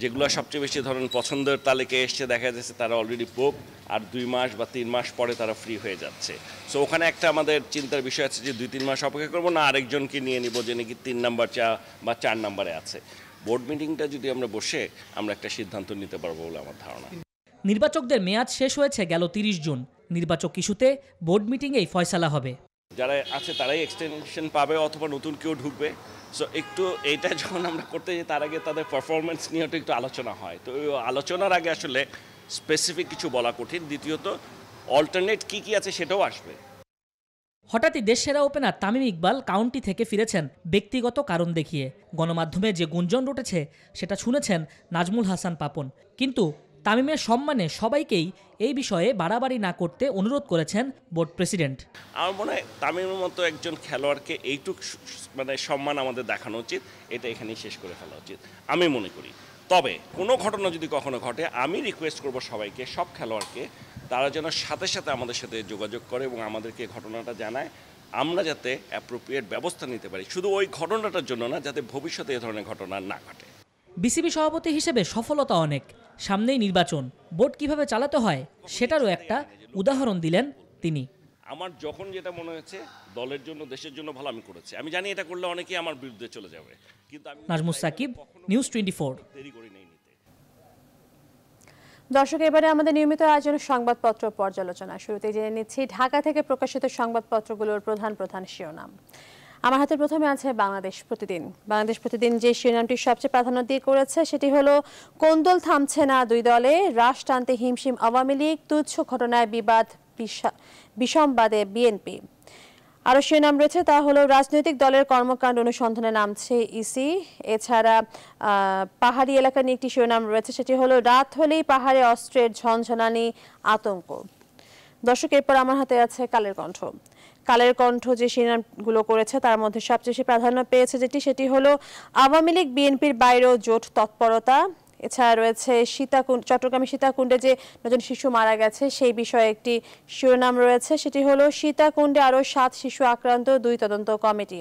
যেগুলো সবচেয়ে বেশি ধরেন পছন্দের তালিকায় এসছে, দেখা যাচ্ছে তারা অলরেডি বুক, আর 2 মাস বা 3 মাস পরে তারা ফ্রি হয়ে যাচ্ছে। সো ওখানে একটা আমাদের চিন্তার বিষয় আছে যে 2-3 মাস অপেক্ষা করবো না আরেকজনকে নিয়ে নিব যে নাকি 3 নাম্বার বা 4 নাম্বারে আছে। বোর্ড মিটিংটা যদি আমরা বসে আমরা একটা সিদ্ধান্ত নিতে পারবো বলে আমার ধারণা। নির্বাচকদের মেয়াদ শেষ হয়েছে গেল 30 জুন। নির্বাচক ইস্যুতে বোর্ড মিটিংয়েই ফয়সালা হবে। যারা আছে তারাই এক্সটেনশন পাবে অথবা নতুন কেউ ঢুকবে। সো একটু এইটা যখন আমরা করতে যাই তার আগে তাদের পারফরমেন্স নিয়ে একটু আলোচনা হয়। তো ওই আলোচনার আগে আসলে স্পেসিফিক কিছু বলা কঠিন। দ্বিতীয়ত অল্টারনেট কি আছে সেটাও আসবে। হঠাৎই দেশসেরা ওপেনার তামিম ইকবাল কাউন্টি থেকে ফিরেছেন ব্যক্তিগত কারণ দেখিয়ে। গণমাধ্যমে যে গুঞ্জন উঠেছে সেটা শুনেছেন নাজমুল হাসান পাপন। কিন্তু তামিমের সম্মানে সবাইকেই এই বিষয়ে বাড়াবাড়ি না করতে অনুরোধ করেছেন বোর্ড প্রেসিডেন্ট। আমার মনে হয় তামিমের মতো একজন খেলোয়াড়কে এইটুক সম্মান আমাদের দেখানো উচিত, এটা এখানেই শেষ করে ফেলা উচিত আমি মনে করি। তবে কোনো ঘটনা যদি কখনো ঘটে আমি রিকোয়েস্ট করব সবাইকে, সব খেলোয়াড়কে তারা যেন সাথে সাথে আমাদের সাথে যোগাযোগ করে এবং আমাদেরকে ঘটনাটা জানায়, আমরা যাতে অ্যাপ্রোপ্রিয়েট ব্যবস্থা নিতে পারি, শুধু ওই ঘটনাটার জন্য না, যাতে ভবিষ্যতে এ ধরনের ঘটনা না ঘটে। বিসিবি সভাপতি হিসেবে সফলতা অনেক, সামনেই নির্বাচন, বোর্ড কিভাবে চালাতে হয় সেটারও একটা উদাহরণ দিলেন তিনি। আমার যখন যেটা মনে হয়েছে দলের জন্য, দেশের জন্য ভালো, আমি করেছি। আমি জানি এটা করলে অনেকেই আমার বিরুদ্ধে চলে যাবে, কিন্তু আমি নাজমুস সাকিব, নিউজ 24। দেরি করি নাই নিতে। দর্শক, এবারে আমাদের নিয়মিত আয়োজন সংবাদপত্র পর্যালোচনা। শুরুতে জেনে নিচ্ছি ঢাকা থেকে প্রকাশিত সংবাদপত্রগুলোর প্রধান প্রধান শিরোনাম। আমার হাতে প্রথমে আছে বাংলাদেশ প্রতিদিন। বাংলাদেশ প্রতিদিন যে শিরোনামটি সবচেয়ে প্রাধান্য দিয়ে করেছে সেটি হলো কোন্দল থামছে না দুই দলে, রাশ টানতে হিমশিম আওয়ামী লীগ, তুচ্ছ ঘটনায় বিবাদ বিষমবাদে বিএনপি। আরও শিরোনাম রয়েছে, তা হলো রাজনৈতিক দলের কর্মকাণ্ড অনুসন্ধানে নামছে ইসি। এছাড়া পাহাড়ি এলাকা নিয়ে একটি শিরোনাম রয়েছে, সেটি হলো রাত হলেই পাহাড়ে অস্ত্রের ঝনঝনানি, আতঙ্ক। দর্শক, এরপর আমার হাতে আছে কালের কণ্ঠ। কালের কণ্ঠ যে শিরোনামগুলো করেছে তার মধ্যে সবচেয়ে বেশি প্রাধান্য পেয়েছে সেটি হলো আওয়ামী লীগ বিএনপির বাইরেও জোট তৎপরতা। এছাড়া রয়েছে চট্টগ্রামে সীতাকুণ্ডে যে 9 জন শিশু মারা গেছে সেই বিষয়ে একটি শিরোনাম রয়েছে, সেটি হলো সীতাকুণ্ডে আরও 7 শিশু আক্রান্ত, 2 তদন্ত কমিটি।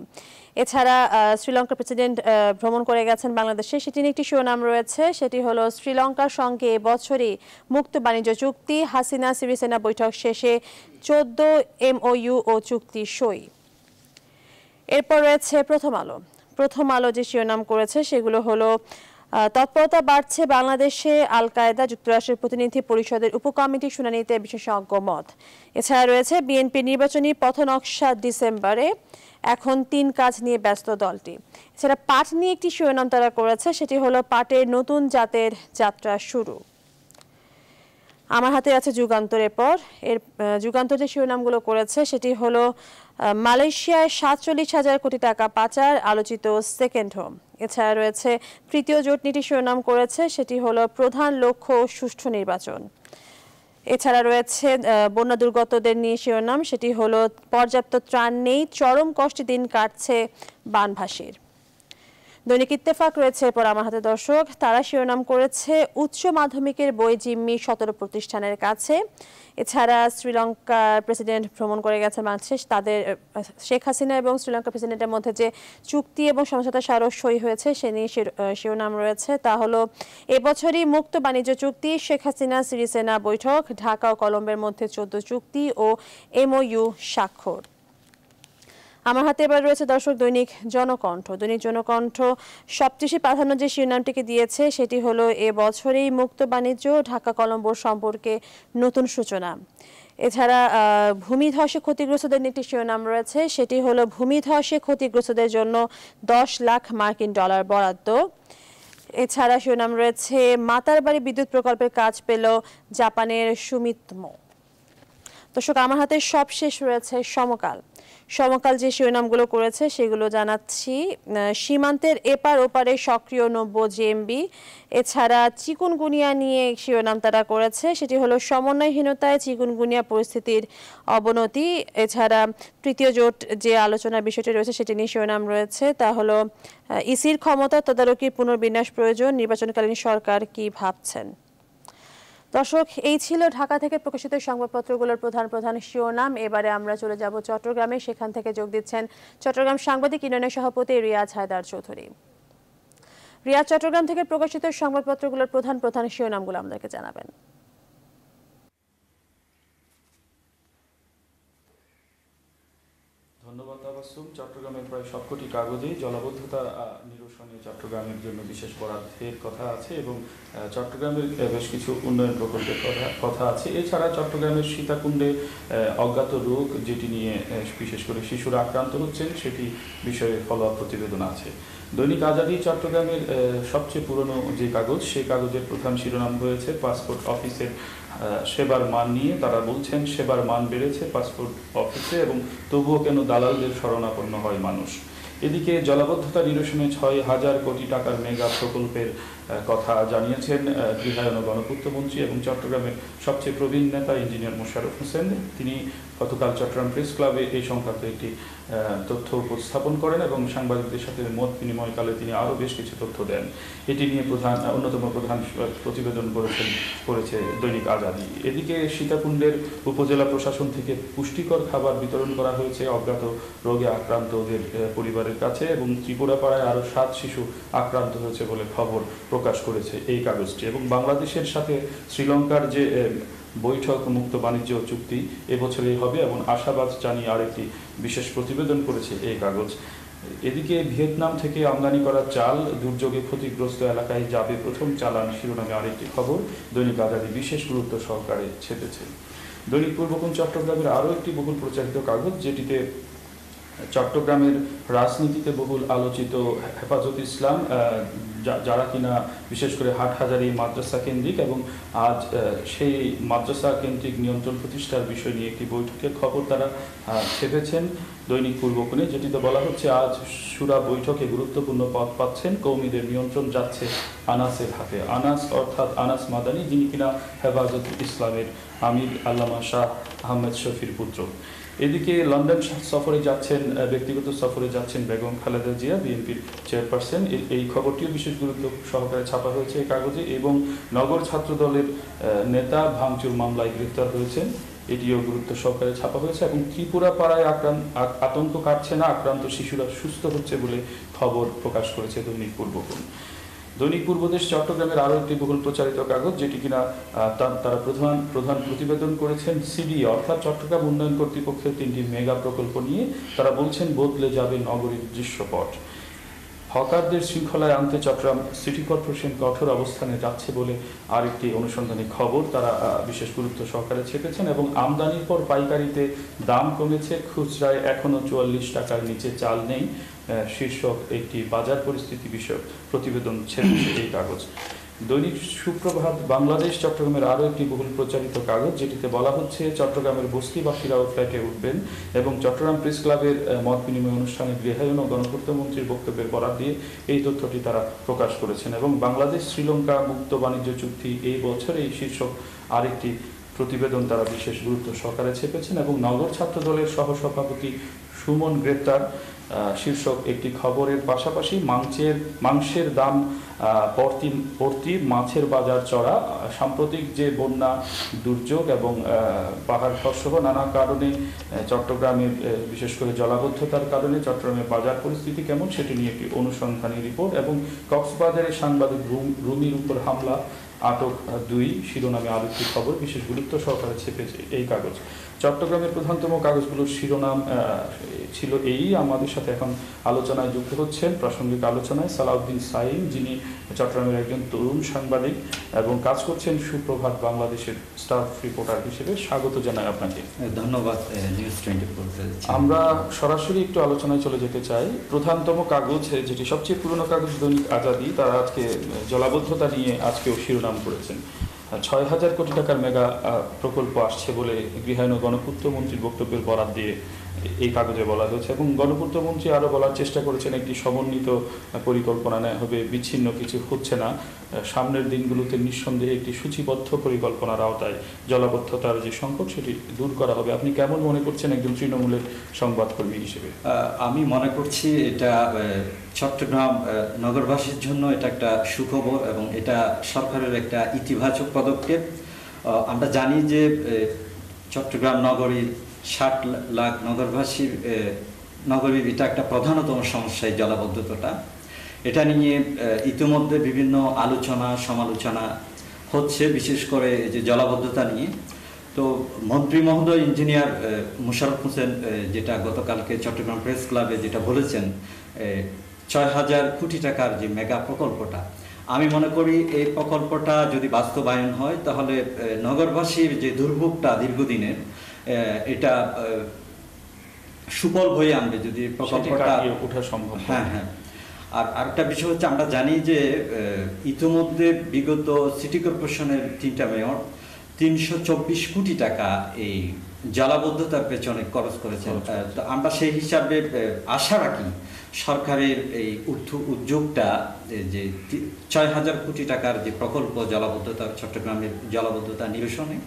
এছাড়া শ্রীলঙ্কার প্রেসিডেন্ট ভ্রমণ করে গেছেন বাংলাদেশে, সেটি নিয়ে একটি শিরোনাম রয়েছে, সেটি হলো শ্রীলঙ্কার সঙ্গে এবছরই মুক্ত বাণিজ্য চুক্তি, হাসিনা সিরিসেনা বৈঠক শেষে 14 MOU ও চুক্তি সই। এরপর রয়েছে প্রথম আলো। প্রথম আলো যে শিরোনাম করেছে সেগুলো হলো তৎপরতা বাড়ছে বাংলাদেশে, আল কায়দা, যুক্তরাষ্ট্রের প্রতিনিধি পরিষদের উপকমিটি শুনানিতে বিশেষজ্ঞ মত। এছাড়া রয়েছে বিএনপি নির্বাচনী পথনকশা ডিসেম্বরে, এখন 3 কাজ নিয়ে ব্যস্ত দলটি। এছাড়া পাট নিয়ে একটি শিরোনাম তারা করেছে, সেটি হলো পাটের নতুন জাতের যাত্রা শুরু। আমার হাতে আছে যুগান্তরের পর। যুগান্তর যে শিরোনামগুলো করেছে সেটি হলো মালয়েশিয়ায় 47,000 কোটি টাকা পাচার, আলোচিত সেকেন্ড হোম। এছাড়া রয়েছে তৃতীয় জোট নীতি শিরোনাম করেছে, সেটি হলো প্রধান লক্ষ্য সুষ্ঠু নির্বাচন। এছাড়া রয়েছে বন্যা দুর্গতদের নিয়ে শিরোনাম, সেটি হলো পর্যাপ্ত ত্রাণ নেই, চরম কষ্টে দিন কাটছে বানভাসীর। দৈনিক ইত্তেফাক রয়েছে এরপর আমার হাতে দর্শক। তারা শিরোনাম করেছে উচ্চ মাধ্যমিকের বই জিম্মি 17 প্রতিষ্ঠানের কাছে। এছাড়া শ্রীলঙ্কার প্রেসিডেন্ট ভ্রমণ করে গেছেন বাংলাদেশে, তাদের শেখ হাসিনা এবং শ্রীলঙ্কার প্রেসিডেন্টের মধ্যে যে চুক্তি এবং সমঝোতা স্মারক সই হয়েছে সে নিয়ে শিরোনাম রয়েছে, তা হলো এবছরই মুক্ত বাণিজ্য চুক্তি, শেখ হাসিনা সিরিসেনা বৈঠক, ঢাকা ও কলম্বের মধ্যে 14 চুক্তি ও MOU স্বাক্ষর। আমার হাতে এবার রয়েছে দর্শক দৈনিক জনকণ্ঠ। দৈনিক জনকণ্ঠ সবচেয়ে প্রাধান্য যে শিরোনামটিকে দিয়েছে সেটি হলো এবছরেই মুক্ত বাণিজ্য, ঢাকা কলম্বোর সম্পর্কে নতুন সূচনা। এছাড়া ভূমিধসে ক্ষতিগ্রস্তদের একটি শিরোনাম রয়েছে, সেটি হলো ভূমিধসে ক্ষতিগ্রস্তদের জন্য 10 লাখ মার্কিন ডলার বরাদ্দ। এছাড়া শিরোনাম রয়েছে মাতারবাড়ি বিদ্যুৎ প্রকল্পের কাজ পেল জাপানের সুমিতমো। দর্শক, আমার হাতে সবশেষ রয়েছে সমকাল। সমকাল যে শিরোনামগুলো করেছে সেগুলো জানাচ্ছি। সীমান্তের এপার ওপারে সক্রিয় 90 GMB। এছাড়া চিকুনগুনিয়া নিয়ে শিরোনাম তারা করেছে, সেটি হলো সমন্বয়হীনতায় চিকুনগুনিয়া পরিস্থিতির অবনতি। এছাড়া তৃতীয় জোট যে আলোচনার বিষয়টি রয়েছে সেটি নিয়ে শিরোনাম রয়েছে, তা হলো ইসির ক্ষমতা তদারকির পুনর্বিন্যাস প্রয়োজন, নির্বাচনকালীন সরকার কি ভাবছেন। দর্শক, এই ছিল ঢাকা থেকে প্রকাশিত সংবাদপত্রগুলোর প্রধান প্রধান শিরোনাম। এবারে আমরা চলে যাব চট্টগ্রামে। সেখান থেকে যোগ দিচ্ছেন চট্টগ্রাম সাংবাদিক ইউনিয়নের সভাপতি রিয়াজ হায়দার চৌধুরী। রিয়াজ, চট্টগ্রাম থেকে প্রকাশিত সংবাদপত্রগুলোর প্রধান প্রধান শিরোনামগুলো আমাদেরকে জানাবেন। ধন্যবাদ তাবাসসুম। চট্টগ্রামের প্রায় সবকটি কাগজেই জলাবদ্ধতা নিরসনে চট্টগ্রামের জন্য বিশেষ বরাদ্দের কথা আছে এবং চট্টগ্রামের বেশ কিছু উন্নয়ন প্রকল্পের কথা আছে। এছাড়া চট্টগ্রামের সীতাকুণ্ডে অজ্ঞাত রোগ যেটি নিয়ে বিশেষ করে শিশুরা আক্রান্ত হচ্ছেন সেটি বিষয়ে ফলো আপ প্রতিবেদন আছে। দৈনিক আজাদী চট্টগ্রামের সবচেয়ে পুরনো যে কাগজ, সেই কাগজের প্রধান শিরোনাম হয়েছে পাসপোর্ট অফিসের সেবার মান নিয়ে। তারা বলছেন সেবার মান বেড়েছে পাসপোর্ট অফিসে এবং তবুও কেন দালালদের শরণাপন্ন হয় মানুষ। এদিকে জলাবদ্ধতা নিরসনে 6,000 কোটি টাকার মেগা প্রকল্পের কথা জানিয়েছেন গৃহায়ন ও গণপূর্ত মন্ত্রী এবং চট্টগ্রামের সবচেয়ে প্রবীণ নেতা ইঞ্জিনিয়ার মোশাররফ হোসেন। তিনি গতকাল চট্টগ্রাম প্রেস ক্লাবে এই সংক্রান্ত একটি তথ্য উপস্থাপন করেন এবং সাংবাদিকদের সাথে মত বিনিময়কালে তিনি আরও বেশ কিছু তথ্য দেন। এটি নিয়ে অন্যতম প্রধান প্রতিবেদন করেছে দৈনিক আজাদী। এদিকে সীতাকুণ্ডের উপজেলা প্রশাসন থেকে পুষ্টিকর খাবার বিতরণ করা হয়েছে অজ্ঞাত রোগে আক্রান্তদের পরিবারের কাছে এবং ত্রিপুরাপাড়ায় আরও 7 শিশু আক্রান্ত হয়েছে বলে খবর প্রকাশ করেছে এই কাগজটি। এবং বাংলাদেশের সাথে শ্রীলঙ্কার যে বৈঠক মুক্ত বাণিজ্য চুক্তি এবছরই হবে এবং আশাবাদ জানিয়ে আরেকটি বিশেষ প্রতিবেদন করেছে এই কাগজ। এদিকে ভিয়েতনাম থেকে আমদানি করা চাল দুর্যোগে ক্ষতিগ্রস্ত এলাকায় যাবে প্রথম চালান শিরোনামে আরেকটি খবর দৈনিক আজাদী বিশেষ গুরুত্ব সহকারে ছেপেছে। দৈনিক পূর্বকোণ চট্টগ্রামের আরও একটি বহুল প্রচারিত কাগজ, যেটিতে চট্টগ্রামের রাজনীতিতে বহুল আলোচিত হেফাজত ইসলাম, যারা কিনা বিশেষ করে হাটহাজারী মাদ্রাসা কেন্দ্রিক, এবং আজ সেই মাদ্রাসা কেন্দ্রিক নিয়ন্ত্রণ প্রতিষ্ঠার বিষয় নিয়ে একটি বৈঠকের খবর তারা ছেপেছেন দৈনিক পূর্বকোণে, যেটিতে বলা হচ্ছে আজ শুরা বৈঠকে গুরুত্বপূর্ণ পদ পাচ্ছেন, কৌমিদের নিয়ন্ত্রণ যাচ্ছে আনাসের হাতে। আনাস অর্থাৎ আনাস মাদানী, যিনি কিনা হেফাজত ইসলামের আমির আল্লামা শাহ আহমেদ শফির পুত্র। এদিকে লন্ডন সফরে যাচ্ছেন, ব্যক্তিগত সফরে যাচ্ছেন বেগম খালেদা জিয়া, বিএনপির চেয়ারপারসন। এই খবরটিও বিশেষ গুরুত্ব সহকারে ছাপা হয়েছে এই কাগজে। এবং নগর ছাত্র দলের নেতা ভাঙচুর মামলায় গ্রেফতার হয়েছেন, এটিও গুরুত্ব সহকারে ছাপা হয়েছে। এবং ত্রিপুরা পাড়ায় আতঙ্ক কাটছে না, আক্রান্ত শিশুরা সুস্থ হচ্ছে বলে খবর প্রকাশ করেছে দৈনিক পূর্বকোণ। দৈনিক পূর্বদেশ চট্টগ্রামের আরও একটি বহুল প্রচারিত কাগজ, যেটি কিনা তারা প্রধান প্রতিবেদন করেছেন সিডি অর্থাৎ চট্টগ্রাম উন্নয়ন কর্তৃপক্ষের 3টি মেগা প্রকল্প নিয়ে। তারা বলছেন বদলে যাবে নগরীর দৃশ্যপট। হকারদের শৃঙ্খলায় আনতে চট্টগ্রাম সিটি কর্পোরেশন কঠোর অবস্থানে যাচ্ছে বলে আরেকটি অনুসন্ধানী খবর তারা বিশেষ গুরুত্ব সহকারে ছেপেছেন। এবং আমদানির পর পাইকারিতে দাম কমেছে, খুচরায় এখনও 44 টাকার নিচে চাল নেই শীর্ষক একটি বাজার পরিস্থিতি বিষয়ক প্রতিবেদন ছেপেছে এই কাগজ। দৈনিক সুপ্রভাত বাংলাদেশ চট্টগ্রামের আরও একটি বহুল প্রচারিত কাগজ, যেটিতে বলা হচ্ছে চট্টগ্রামের বস্তিবাসীরাও ফ্ল্যাটে উঠবেন। এবং চট্টগ্রাম প্রেস ক্লাবের মত বিনিময় অনুষ্ঠানে গৃহায়ন ও গণপূর্ত মন্ত্রীর বক্তব্যের বরাত দিয়ে এই তথ্যটি তারা প্রকাশ করেছেন। এবং বাংলাদেশ শ্রীলঙ্কা মুক্ত বাণিজ্য চুক্তি এই বছরেই শীর্ষক আরেকটি প্রতিবেদন তারা বিশেষ গুরুত্ব সহকারে ছেপেছেন। এবং নগর ছাত্র দলের সহসভাপতি সুমন গ্রেপ্তার শীর্ষক একটি খবরের পাশাপাশি মাংসের দাম প্রতি মাছের বাজার চড়া, সাম্প্রতিক যে বন্যা দুর্যোগ এবং পাহাড় ধসসহ নানা কারণে চট্টগ্রামের বিশেষ করে জলাবদ্ধতার কারণে চট্টগ্রামের বাজার পরিস্থিতি কেমন সেটি নিয়ে একটি অনুসন্ধানী রিপোর্ট। এবং কক্সবাজারে সাংবাদিক রুমির উপর হামলা, আটক 2 শিরোনামে আরও একটি খবর বিশেষ গুরুত্ব সহকারে ছেপেছে এই কাগজ। চট্টগ্রামের প্রধানতম কাগজগুলোর শিরোনাম ছিল এই। আমাদের সাথে এখন আলোচনায় যুক্ত হচ্ছেন প্রাসঙ্গিক আলোচনায় সালাউদ্দিন সাইম, যিনি চট্টগ্রামের একজন তরুণ সাংবাদিক এবং কাজ করছেন সুপ্রভাত বাংলাদেশের স্টাফ রিপোর্টার হিসেবে। স্বাগত জানাই আপনাকে। ধন্যবাদ নিউজ 24। আমরা সরাসরি একটু আলোচনায় চলে যেতে চাই। প্রধানতম কাগজ, যেটি সবচেয়ে পুরনো কাগজ দৈনিক আজাদী, তারা আজকে জলাবদ্ধতা নিয়ে আজকেও শিরোনাম করেছেন। 6000 কোটি টাকার মেগা প্রকল্প আসছে বলে গৃহায়ন ও গণপূর্ত মন্ত্রীর বক্তব্যের বরাত দিয়ে এই কাগজে বলা হয়েছে। এবং গণপূর্ত মন্ত্রী আরও বলার চেষ্টা করেছেন একটি সমন্বিত পরিকল্পনা নেওয়া হবে, বিচ্ছিন্ন কিছু হচ্ছে না। সামনের দিনগুলোতে নিঃসন্দেহে একটি সূচিবদ্ধ পরিকল্পনার আওতায় জলাবদ্ধতার যে সংকট সেটি দূর করা হবে। আপনি কেমন মনে করছেন একজন তৃণমূলের সংবাদকর্মী হিসেবে? আমি মনে করছি এটা চট্টগ্রাম নগরবাসীর জন্য এটা একটা সুখবর এবং এটা সরকারের একটা ইতিবাচক পদক্ষেপ। আমরা জানি যে চট্টগ্রাম নগরীর 60 লাখ নগরীর এটা একটা প্রধানতম সমস্যা, জলাবদ্ধতাটা। এটা নিয়ে ইতিমধ্যে বিভিন্ন আলোচনা সমালোচনা হচ্ছে, বিশেষ করে যে জলাবদ্ধতা নিয়ে। তো মন্ত্রী মহোদয় ইঞ্জিনিয়ার মোশাররফ হোসেন যেটা গতকালকে চট্টগ্রাম প্রেস ক্লাবে যেটা বলেছেন 6000 কোটি টাকার যে মেগা প্রকল্পটা, আমি মনে করি এই প্রকল্পটা যদি বাস্তবায়ন হয় তাহলে নগরবাসীর যে দুর্ভোগটা দীর্ঘদিনের এটা সুফল হয়ে আনবে যদি প্রকল্পটা ওঠা সম্ভব। হ্যাঁ। আর আরেকটা বিষয় হচ্ছে আমরা জানি যে ইতিমধ্যে বিগত সিটি কর্পোরেশনের 3টা মেয়র 324 কোটি টাকা এই জলাবদ্ধতার পেছনে খরচ করেছেন। তো আমরা সেই হিসাবে আশা রাখি সরকারের এই উদ্যোগটা যে ৬,০০০ কোটি টাকার যে প্রকল্প জলাবদ্ধতা, চট্টগ্রামের জলাবদ্ধতা নিরসনে,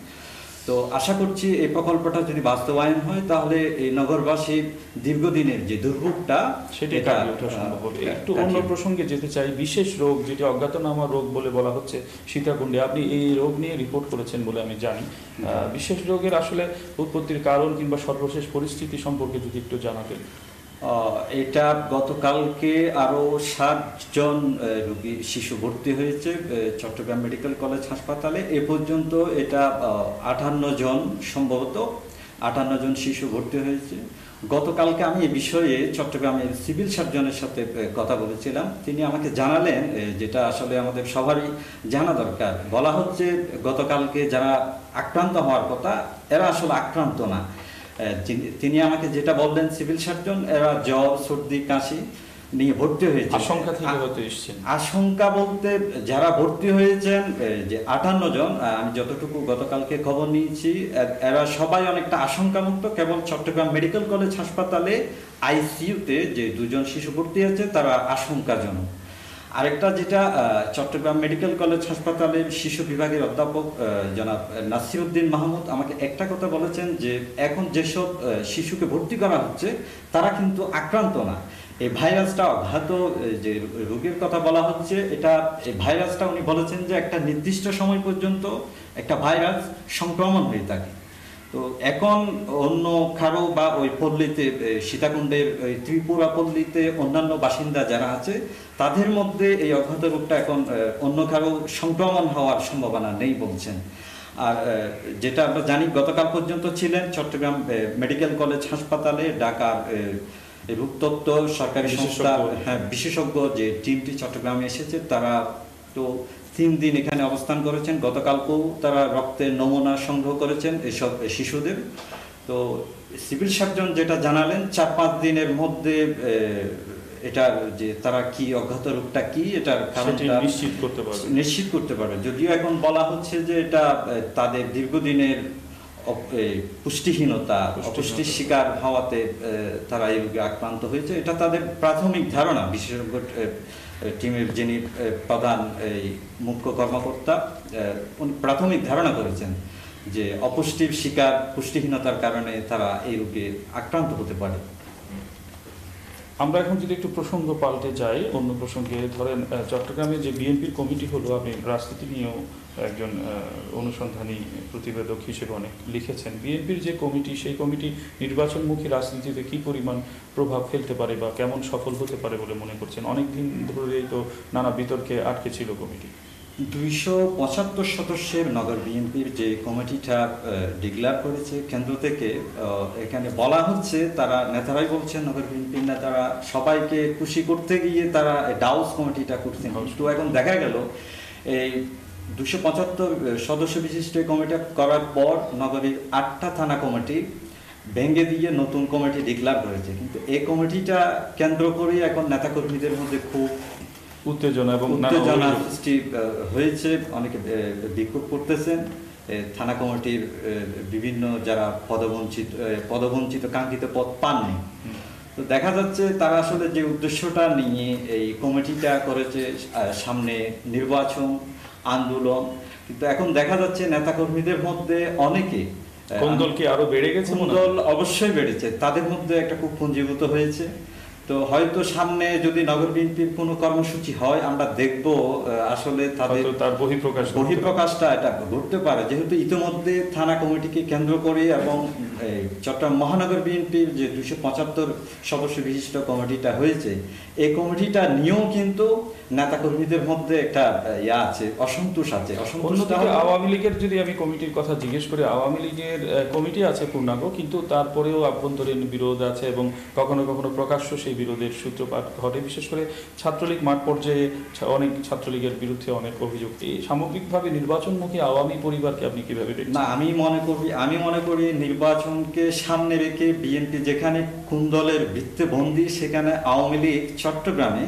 তো আশা করছি এই প্রকল্পটা যদি বাস্তবায়ন হয় তাহলে এই নগরবাসীর দীর্ঘদিনের যে দুর্ভোগটা সেটা কাটিয়ে ওঠা সম্ভব হবে। একটু অন্য প্রসঙ্গে যেতে চাই, বিশেষ রোগ যেটি অজ্ঞাতনামা রোগ বলে বলা হচ্ছে সীতাকুণ্ডে, আপনি এই রোগ নিয়ে রিপোর্ট করেছেন বলে আমি জানি। বিশেষ রোগের আসলে উৎপত্তির কারণ কিংবা সর্বশেষ পরিস্থিতি সম্পর্কে যদি একটু জানাতেন। এটা গতকালকে আরও 60 জন রোগী শিশু ভর্তি হয়েছে চট্টগ্রাম মেডিকেল কলেজ হাসপাতালে। এ পর্যন্ত এটা 58 জন, সম্ভবত 58 জন শিশু ভর্তি হয়েছে। গতকালকে আমি এ বিষয়ে চট্টগ্রামের সিভিল সার্জনের সাথে কথা বলেছিলাম। তিনি আমাকে জানালেন, যেটা আসলে আমাদের সবারই জানা দরকার, বলা হচ্ছে গতকালকে যারা আক্রান্ত হওয়ার কথা এরা আসলে আক্রান্ত না। তিনি আমাকে যেটা বললেন সিভিল সার্জন, এরা জ্বর, সর্দি, কাশি নিয়ে ভর্তি হয়েছে। আশঙ্কা থেকে হয়তো এসেছেন। আশঙ্কা বলতে যারা ভর্তি হয়েছেন যে 58 জন, আমি যতটুকু গতকালকে খবর নিয়েছি, এরা সবাই অনেকটা আশঙ্কামুক্ত। কেবল চট্টগ্রাম মেডিকেল কলেজ হাসপাতালে আইসিইউতে যে 2 জন শিশু ভর্তি আছে তারা আশঙ্কাজনক। আরেকটা যেটা, চট্টগ্রাম মেডিকেল কলেজ হাসপাতালের শিশু বিভাগের অধ্যাপক জনাব নাসিরউদ্দিন মাহমুদ আমাকে একটা কথা বলেছেন যে এখন যেসব শিশুকে ভর্তি করা হচ্ছে তারা কিন্তু আক্রান্ত না। এই ভাইরাসটা অঘাত যে রোগের কথা বলা হচ্ছে, এই ভাইরাসটা উনি বলেছেন যে একটা নির্দিষ্ট সময় পর্যন্ত একটা ভাইরাস সংক্রমণ হয়ে থাকে। তো এখন অন্য কারো বা ওই পল্লীতে, সীতাকুণ্ডের ওই ত্রিপুরা পল্লীতে অন্যান্য বাসিন্দা যারা আছে তাদের মধ্যে এই অঘাত রোগটা এখন অন্য কারো সংক্রমণ হওয়ার সম্ভাবনা নেই বলছেন। আর যেটা আমরা জানি, গতকাল পর্যন্ত ছিলেন চট্টগ্রাম মেডিকেল কলেজ হাসপাতালে ঢাকার রোগতত্ত্ব সরকারি সংস্থা বিশেষজ্ঞ যে টিমটি চট্টগ্রামে এসেছে, তারা তো 3 দিন এখানে অবস্থান করেছেন। গতকালকেও তারা রক্তের নমুনা সংগ্রহ করেছেন এসব শিশুদের। তো সিভিল সার্জন যেটা জানালেন, 4-5 দিনের মধ্যে এটার যে তারা কি অজ্ঞাত রোগটা কি এটার কারণটা নিশ্চিত করতে পারবে। যদিও এখন বলা হচ্ছে যে এটা তাদের দীর্ঘদিনের পুষ্টিহীনতা, অপুষ্টির শিকার হওয়াতে তারা এই রোগে আক্রান্ত হয়েছে, এটা তাদের প্রাথমিক ধারণা। বিশেষজ্ঞ টিমের যিনি প্রধান এই মুখ্য কর্মকর্তা, প্রাথমিক ধারণা করেছেন যে অপুষ্টির শিকার, পুষ্টিহীনতার কারণে তারা এই রোগে আক্রান্ত হতে পারে। আমরা এখন যদি একটু প্রসঙ্গ পাল্টে যাই অন্য প্রসঙ্গে, ধরেন চট্টগ্রামে যে বিএনপির কমিটি হলো, আপনি রাজনীতি নিয়েও একজন অনুসন্ধানী প্রতিবেদক হিসেবে অনেক লিখেছেন। বিএনপির যে কমিটি, সেই কমিটি নির্বাচনমুখী রাজনীতিতে কি পরিমাণ প্রভাব ফেলতে পারে বা কেমন সফল হতে পারে বলে মনে করছেন? অনেকদিন ধরেই তো নানা বিতর্কে আটকে ছিল কমিটি। 275 সদস্যের নগর বিএনপির যে কমিটিটা ডিক্লেয়ার করেছে কেন্দ্র থেকে, এখানে বলা হচ্ছে, তারা নেতারাই বলছেন, নগর বিএনপির নেতারা সবাইকে খুশি করতে গিয়ে তারা ডাউস কমিটিটা করছেন। তো এখন দেখা গেল এই 275 সদস্য বিশিষ্ট কমিটি করার পর নগরীর 8টা থানা কমিটি ভেঙে দিয়ে নতুন কমিটি ডিক্লেয়ার করেছে। কিন্তু এই কমিটিটা কেন্দ্র করে এখন নেতাকর্মীদের মধ্যে খুব উত্তেজনা সৃষ্টি হয়েছে। অনেকে বিক্ষোভ করতেছেন। থানা কমিটির বিভিন্ন যারা পদবঞ্চিত কাঙ্ক্ষিত পদ পাননি, তো দেখা যাচ্ছে তারা আসলে যে উদ্দেশ্যটা নিয়ে এই কমিটিটা করেছে, সামনে নির্বাচন, আন্দোলন, কিন্তু এখন দেখা যাচ্ছে নেতাকর্মীদের মধ্যে অনেকে কোন্দল কি আরো বেড়ে গেছে? কোন্দল অবশ্যই বেড়েছে, তাদের মধ্যে একটা খুব পুঞ্জীভূত হয়েছে। তো হয়তো সামনে যদি নগর বিএনপির কোনো কর্মসূচি হয়, আমরা দেখব আসলে তার বহিঃপ্রকাশটা এটা ঘটতে পারে। যেহেতু ইতিমধ্যে থানা কমিটিকে কেন্দ্র করে এবং চট্টগ্রাম মহানগর বিএনপির যে 275 সদস্য বিশিষ্ট কমিটিটা হয়েছে, এই কমিটিটা নিয়েও কিন্তু নেতাকর্মীদের মধ্যে একটা আছে, অসন্তোষ আছে। আওয়ামী লীগের যদি আমি কমিটির কথা জিজ্ঞেস করি, আওয়ামী লীগের কমিটি আছে পূর্ণাঙ্গ, কিন্তু তারপরেও আভ্যন্তরীণ বিরোধ আছে এবং কখনো কখনো প্রকাশ্য সেই বিরোধের সূত্রপাত ঘটে। বিশেষ করে ছাত্রলীগ মাঠ পর্যায়ে অনেক ছাত্রলীগের বিরুদ্ধে অনেক অভিযোগ। এই সামগ্রিকভাবে নির্বাচনমুখী আওয়ামী পরিবারকে আপনি কিভাবে দেখেন? না, আমি মনে করি নির্বাচনকে সামনে রেখে বিএনপি যেখানে কোন্দলের বৃত্তে বন্দী, সেখানে আওয়ামী লীগ চট্টগ্রামে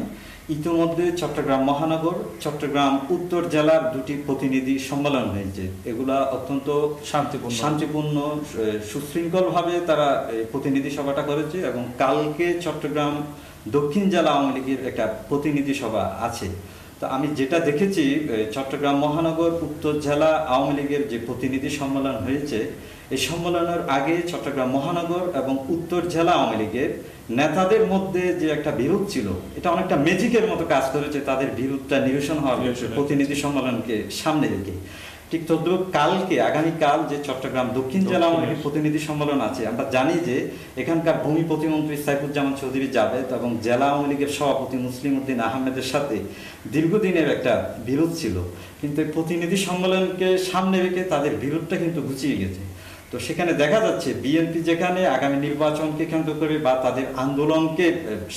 ইতিমধ্যে চট্টগ্রাম মহানগর, চট্টগ্রাম উত্তর জেলার দুটি প্রতিনিধি সম্মেলন হয়েছে। এগুলা অত্যন্ত শান্তিপূর্ণ সুশৃঙ্খলভাবে তারা প্রতিনিধি সভাটা করেছে এবং কালকে চট্টগ্রাম দক্ষিণ জেলা আওয়ামী লীগের একটা প্রতিনিধি সভা আছে। তো আমি যেটা দেখেছি, চট্টগ্রাম মহানগর উত্তর জেলা আওয়ামী লীগের যে প্রতিনিধি সম্মেলন হয়েছে, এই সম্মেলনের আগে চট্টগ্রাম মহানগর এবং উত্তর জেলা আওয়ামী লীগের নেতাদের মধ্যে যে একটা বিরোধ ছিল, এটা অনেকটা ম্যাজিকের মতো কাজ করেছে তাদের বিরোধটা নিরসন হওয়ার প্রতিনিধি সম্মেলনকে সামনে রেখে। ঠিক তদ্রুপ কালকে আগামীকাল যে চট্টগ্রাম দক্ষিণ জেলা আওয়ামী লীগের প্রতিনিধি সম্মেলন আছে, আমরা জানি যে এখানকার ভূমি প্রতিমন্ত্রী সাইফুজ্জামান চৌধুরী জাভেদ এবং জেলা আওয়ামী লীগের সভাপতি মুসলিম উদ্দিন আহমেদের সাথে দীর্ঘদিনের একটা বিরোধ ছিল, কিন্তু এই প্রতিনিধি সম্মেলনকে সামনে রেখে তাদের বিরোধটা কিন্তু ঘুচিয়ে গেছে। তো সেখানে দেখা যাচ্ছে বিএনপি যেখানে আগামী নির্বাচনকে কেন্দ্র করে বা তাদের আন্দোলনকে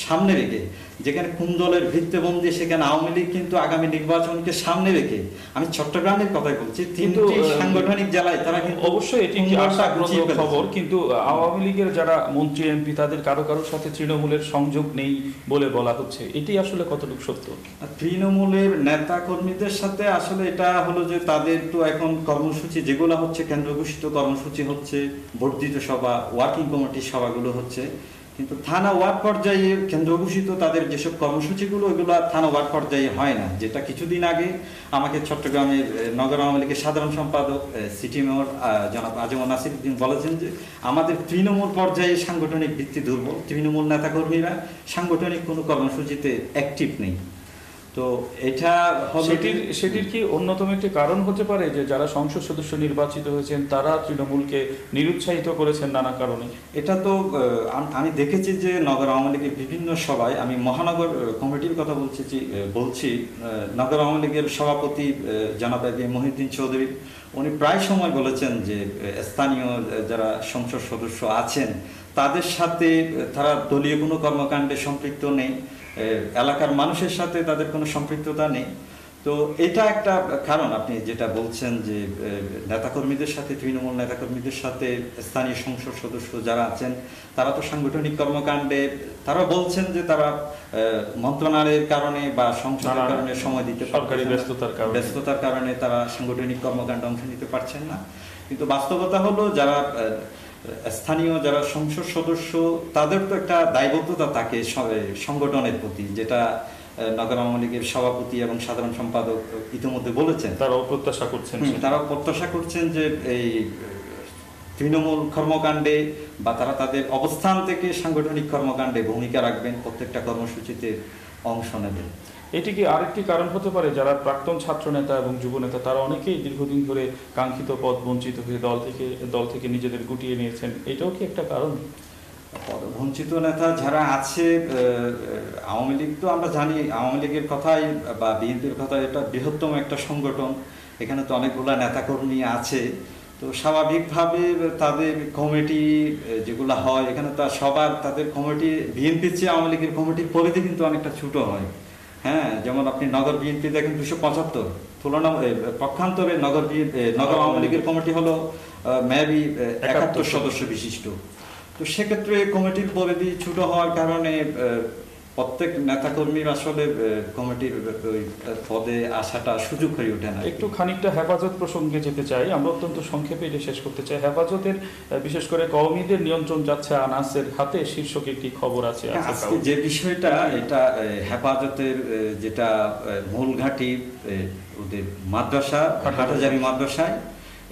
সামনে রেখে যেখানে কোন দলের ভিত্তিবন্দি, সেখানে আওয়ামী লীগ কিন্তু আগামী নির্বাচনকে সামনে রেখে, আমি চট্টগ্রামের কথাই বলছি, তিনটি সাংগঠনিক জেলায় তারা কিন্তু অবশ্যই এটি একটি আশাব্যঞ্জক খবর, কিন্তু আওয়ামী লীগের যারা মন্ত্রী এমপি তাদের কারোর সাথে তৃণমূলের সংযোগ নেই বলে বলা হচ্ছে, এটি আসলে কতটুকু সত্য? তৃণমূলের নেতা কর্মীদের সাথে আসলে এটা হলো যে তাদের তো এখন কর্মসূচি যেগুলো হচ্ছে, কেন্দ্র ঘোষিত কর্মসূচি হচ্ছে, বর্ধিত সভা, ওয়ার্কিং কমিটির সভাগুলো হচ্ছে, কিন্তু থানা ওয়ার্ড পর্যায়ে কেন্দ্র ঘোষিত তাদের যেসব কর্মসূচিগুলো, ওইগুলো থানা ওয়ার্ড পর্যায়ে হয় না। যেটা কিছুদিন আগে আমাকে চট্টগ্রামের নগর আওয়ামী লীগের সাধারণ সম্পাদক সিটি মেয়র জনাব আজমল নাসির উদ্দিন বলেছেন যে আমাদের তৃণমূল পর্যায়ে সাংগঠনিক ভিত্তি দুর্বল, তৃণমূল নেতাকর্মীরা সাংগঠনিক কোনো কর্মসূচিতে অ্যাক্টিভ নেই। তো এটা সেটির কি অন্যতম একটি কারণ হতে পারে যে যারা সংসদ সদস্য নির্বাচিত হয়েছেন তারা তৃণমূলকে নিরুৎসাহিত করেছেন নানা কারণে? এটা তো আমি দেখেছি যে নগর আওয়ামী লীগের বিভিন্ন সভায়, আমি মহানগর কমিটির কথা বলছি, নগর আওয়ামী লীগের সভাপতি জনাব মহিউদ্দিন চৌধুরী উনি প্রায় সময় বলেছেন যে স্থানীয় যারা সংসদ সদস্য আছেন তাদের সাথে তারা দলীয় কোনো কর্মকাণ্ডে সম্পৃক্ত নেই, এলাকার মানুষের সাথে তাদের কোনো সম্পৃক্ততা নেই। তো এটা একটা কারণ আপনি যেটা বলছেন যে নেতাকর্মীদের সাথে, তৃণমূল নেতাকর্মীদের সাথে স্থানীয় সংসদ সদস্য যারা আছেন তারা তো সাংগঠনিক কর্মকাণ্ডে, তারা বলছেন যে তারা মন্ত্রণালয়ের কারণে বা সংসদের কারণে সময় দিতে সরকারি ব্যস্ততার কারণে তারা সাংগঠনিক কর্মকাণ্ডে অংশ নিতে পারছেন না। কিন্তু বাস্তবতা হলো যারা স্থানীয় যারা সংসদ সদস্য তাদের তো একটা দায়বদ্ধতা থাকে সংগঠনের প্রতি, যেটা নগর আওয়ামী লীগের সভাপতি এবং সাধারণ সম্পাদক ইতিমধ্যে বলেছেন। তারাও প্রত্যাশা করছেন যে এই তৃণমূল কর্মকাণ্ডে বা তারা তাদের অবস্থান থেকে সাংগঠনিক কর্মকাণ্ডে ভূমিকা রাখবেন, প্রত্যেকটা কর্মসূচিতে অংশ নেবেন। এটি কি আরেকটি কারণ হতে পারে যারা প্রাক্তন ছাত্র নেতা এবং যুব নেতা তারা অনেকেই দীর্ঘদিন ধরে কাঙ্ক্ষিত পদ বঞ্চিত হয়ে দল থেকে নিজেদের গুটিয়ে নিয়েছেন, এটাও কি একটা কারণ? বঞ্চিত নেতা যারা আছে, আওয়ামী লীগ তো আমরা জানি, আওয়ামী লীগের কথাই বা বিএনপির কথাই, এটা বৃহত্তম একটা সংগঠন, এখানে তো অনেকগুলা নেতাকর্মী আছে। তো স্বাভাবিকভাবে তাদের কমিটি যেগুলো হয় এখানে তো সবার তাদের কমিটি, বিএনপির চেয়ে আওয়ামী লীগের কমিটির পরিধি কিন্তু অনেকটা ছোট হয়। হ্যাঁ, যেমন আপনি নগর বিএনপি দেখেন 275, পক্ষান্তরে নগর আওয়ামী লীগের কমিটি হলো মেবি 71 সদস্য বিশিষ্ট। তো সেক্ষেত্রে কমিটির পরিধি ছোট হওয়ার কারণে প্রত্যেক নেতাকর্মীর আসলে কমিটির পদে আসাটা সুযোগ হয়ে ওঠে না। একটু খানিকটা হেফাজত প্রসঙ্গে যেতে চাই, আমরা অত্যন্ত সংক্ষেপে এটা শেষ করতে চাই। হেফাজতের বিশেষ করে কওমিদের নিয়ন্ত্রণ যাচ্ছে আনাসের হাতে, শীর্ষক একটি খবর আছে আজকে যে বিষয়টা, এটা হেফাজতের যেটা মূল ঘাঁটি ওদের মাদ্রাসা, হাটহাজারী মাদ্রাসায়,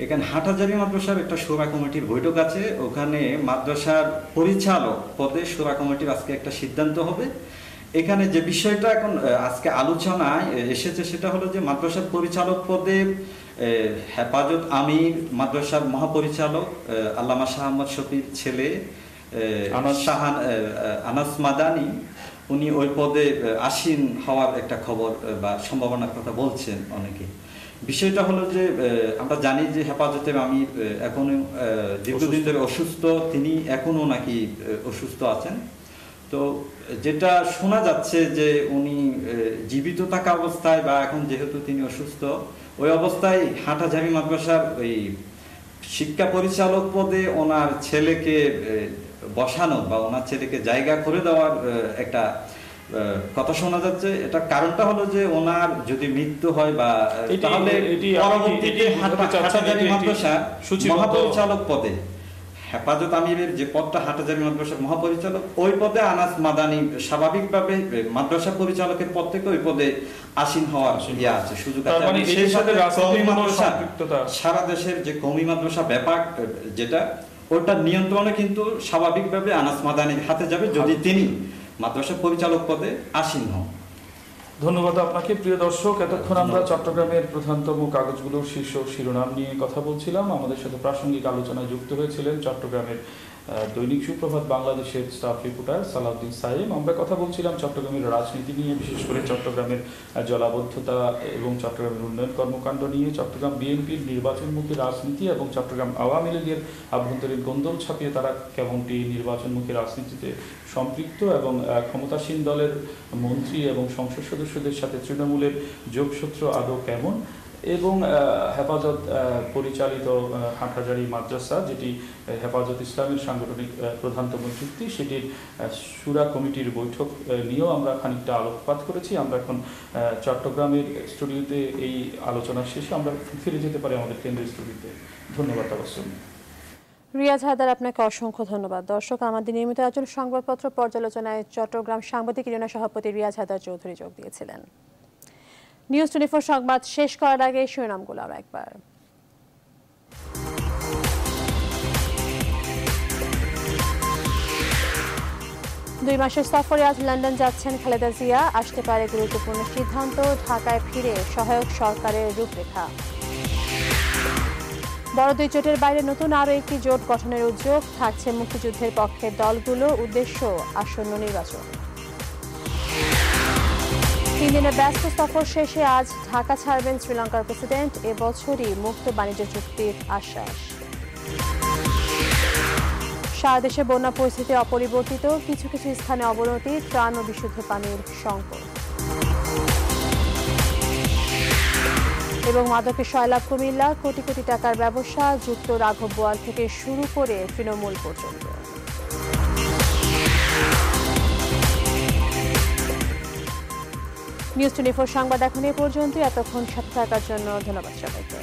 এখানে হাটহাজারী মাদ্রাসার একটা শোরা কমিটির বৈঠক আছে, ওখানে মাদ্রাসার পরিচালক পদে শোরা কমিটির আজকে একটা সিদ্ধান্ত হবে। এখানে যে বিষয়টা এখন আজকে আলোচনায় এসেছে সেটা হলো যে মাদ্রাসার পরিচালক পদে হেফাজত আমির, মাদ্রাসার মহাপরিচালক আল্লামা শাহ আহমদ শফির ছেলে আনাস মাদানি, উনি ওই পদে আসীন হওয়ার একটা খবর বা সম্ভাবনার কথা বলছেন অনেকে। বিষয়টা হলো যে আমরা জানি যে হেফাজতের আমির এখনো দীর্ঘদিন ধরে অসুস্থ, তিনি এখনো নাকি অসুস্থ আছেন। তো যেটা শোনা যাচ্ছে যে উনি জীবিত থাকা অবস্থায় বা এখন যেহেতু তিনি অসুস্থ, ওই অবস্থায় হাটহাজারী মাদ্রাসার ওই শিক্ষা পরিচালক পদে ওনার ছেলেকে বসানো বা ওনার ছেলেকে জায়গা করে দেওয়ার একটা কথা শোনা যাচ্ছে। এটা কারণটা হলো যে ওনার যদি মৃত্যু হয় বা তাহলে পরবর্তীতে হাটহাজারী মাদ্রাসার মহাপরিচালক পদে হেফাজত আমিরের যে পদটা হাটহাজারী মাদ্রাসার মহাপরিচালক, ওই পদে আনাস মাদানী স্বাভাবিকভাবে মাদ্রাসা পরিচালকের পদ থেকে ওই পদে আসীন হওয়ার ইয়ে আছে, সুযোগ আছে। সারা দেশের যে কওমি মাদ্রাসা ব্যাপার যেটা ওটা নিয়ন্ত্রণে কিন্তু স্বাভাবিকভাবে আনাস মাদানীর হাতে যাবে যদি তিনি মাদ্রাসা পরিচালক পদে আসীন হন। ধন্যবাদ আপনাকে। প্রিয় দর্শক, এতক্ষণ আমরা চট্টগ্রামের প্রধানতম কাগজগুলোর শীর্ষ শিরোনাম নিয়ে কথা বলছিলাম। আমাদের সাথে প্রাসঙ্গিক আলোচনায় যুক্ত হয়েছিলেন চট্টগ্রামের দৈনিক সুপ্রভাত বাংলাদেশের স্টাফ রিপোর্টার সালাউদ্দিন সাইম। আমরা কথা বলছিলাম চট্টগ্রামের রাজনীতি নিয়ে, বিশেষ করে চট্টগ্রামের জলাবদ্ধতা এবং চট্টগ্রামের উন্নয়ন কর্মকাণ্ড নিয়ে, চট্টগ্রাম বিএনপির নির্বাচনমুখী রাজনীতি এবং চট্টগ্রাম আওয়ামী লীগের আভ্যন্তরীণ গোন্দল ছাপিয়ে তারা কেমনটি নির্বাচনমুখী রাজনীতিতে সম্পৃক্ত এবং ক্ষমতাসীন দলের মন্ত্রী এবং সংসদ সদস্যদের সাথে তৃণমূলের যোগসূত্র আদৌ কেমন, এবং হেফাজত পরিচালিত হাটহাজারী মাদ্রাসা, যেটি হেফাজত ইসলামের সাংগঠনিক প্রধানতম চুক্তি, সেটির শুরা কমিটির বৈঠক নিয়েও আমরা খানিকটা আলোকপাত করেছি। আমরা এখন চট্টগ্রামের স্টুডিওতে এই আলোচনা শেষে আমরা ফিরে যেতে পারি আমাদের কেন্দ্রীয় স্টুডিওতে। ধন্যবাদ অবশ্যই। রিয়াজ হায়দার, আপনাকে অসংখ্য ধন্যবাদ। দর্শক, আমাদের নিয়মিত আয়োজন সংবাদপত্র পর্যালোচনায় চট্টগ্রাম সাংবাদিক ইউনিয়নের সভাপতি রিয়াজ হায়দার চৌধুরী যোগ দিয়েছিলেন। নিউজ 24 সংবাদ শেষ করার আগে শিরোনামগুলো আরও একবার। 2 মাসের সফরে আজ লন্ডন যাচ্ছেন খালেদা জিয়া। আসতে পারে গুরুত্বপূর্ণ সিদ্ধান্ত, ঢাকায় ফিরে সহায়ক সরকারের রূপরেখা। বড় দুই জোটের বাইরে নতুন আরও একটি জোট গঠনের উদ্যোগ, থাকছে মুক্তিযুদ্ধের পক্ষের দলগুলো, উদ্দেশ্য আসন্ন নির্বাচন। 3 দিনের ব্যস্ত সফর শেষে আজ ঢাকা ছাড়বেন শ্রীলঙ্কার প্রেসিডেন্ট। এবছরই মুক্ত বাণিজ্য চুক্তির আশ্বাস। সারা দেশে বন্যা পরিস্থিতি অপরিবর্তিত, কিছু কিছু স্থানে অবনতি, ত্রাণ ও বিশুদ্ধ পানির সংকট। এবং মাদকে সয়লাভ কুমিল্লা, কোটি কোটি টাকার ব্যবসা, যুক্ত রাঘব বোয়াল থেকে শুরু করে তৃণমূল পর্যন্ত। নিউজ 24 সংবাদ এখন এ পর্যন্ত। এতক্ষণ সাথে থাকার জন্য ধন্যবাদ সবাইকে।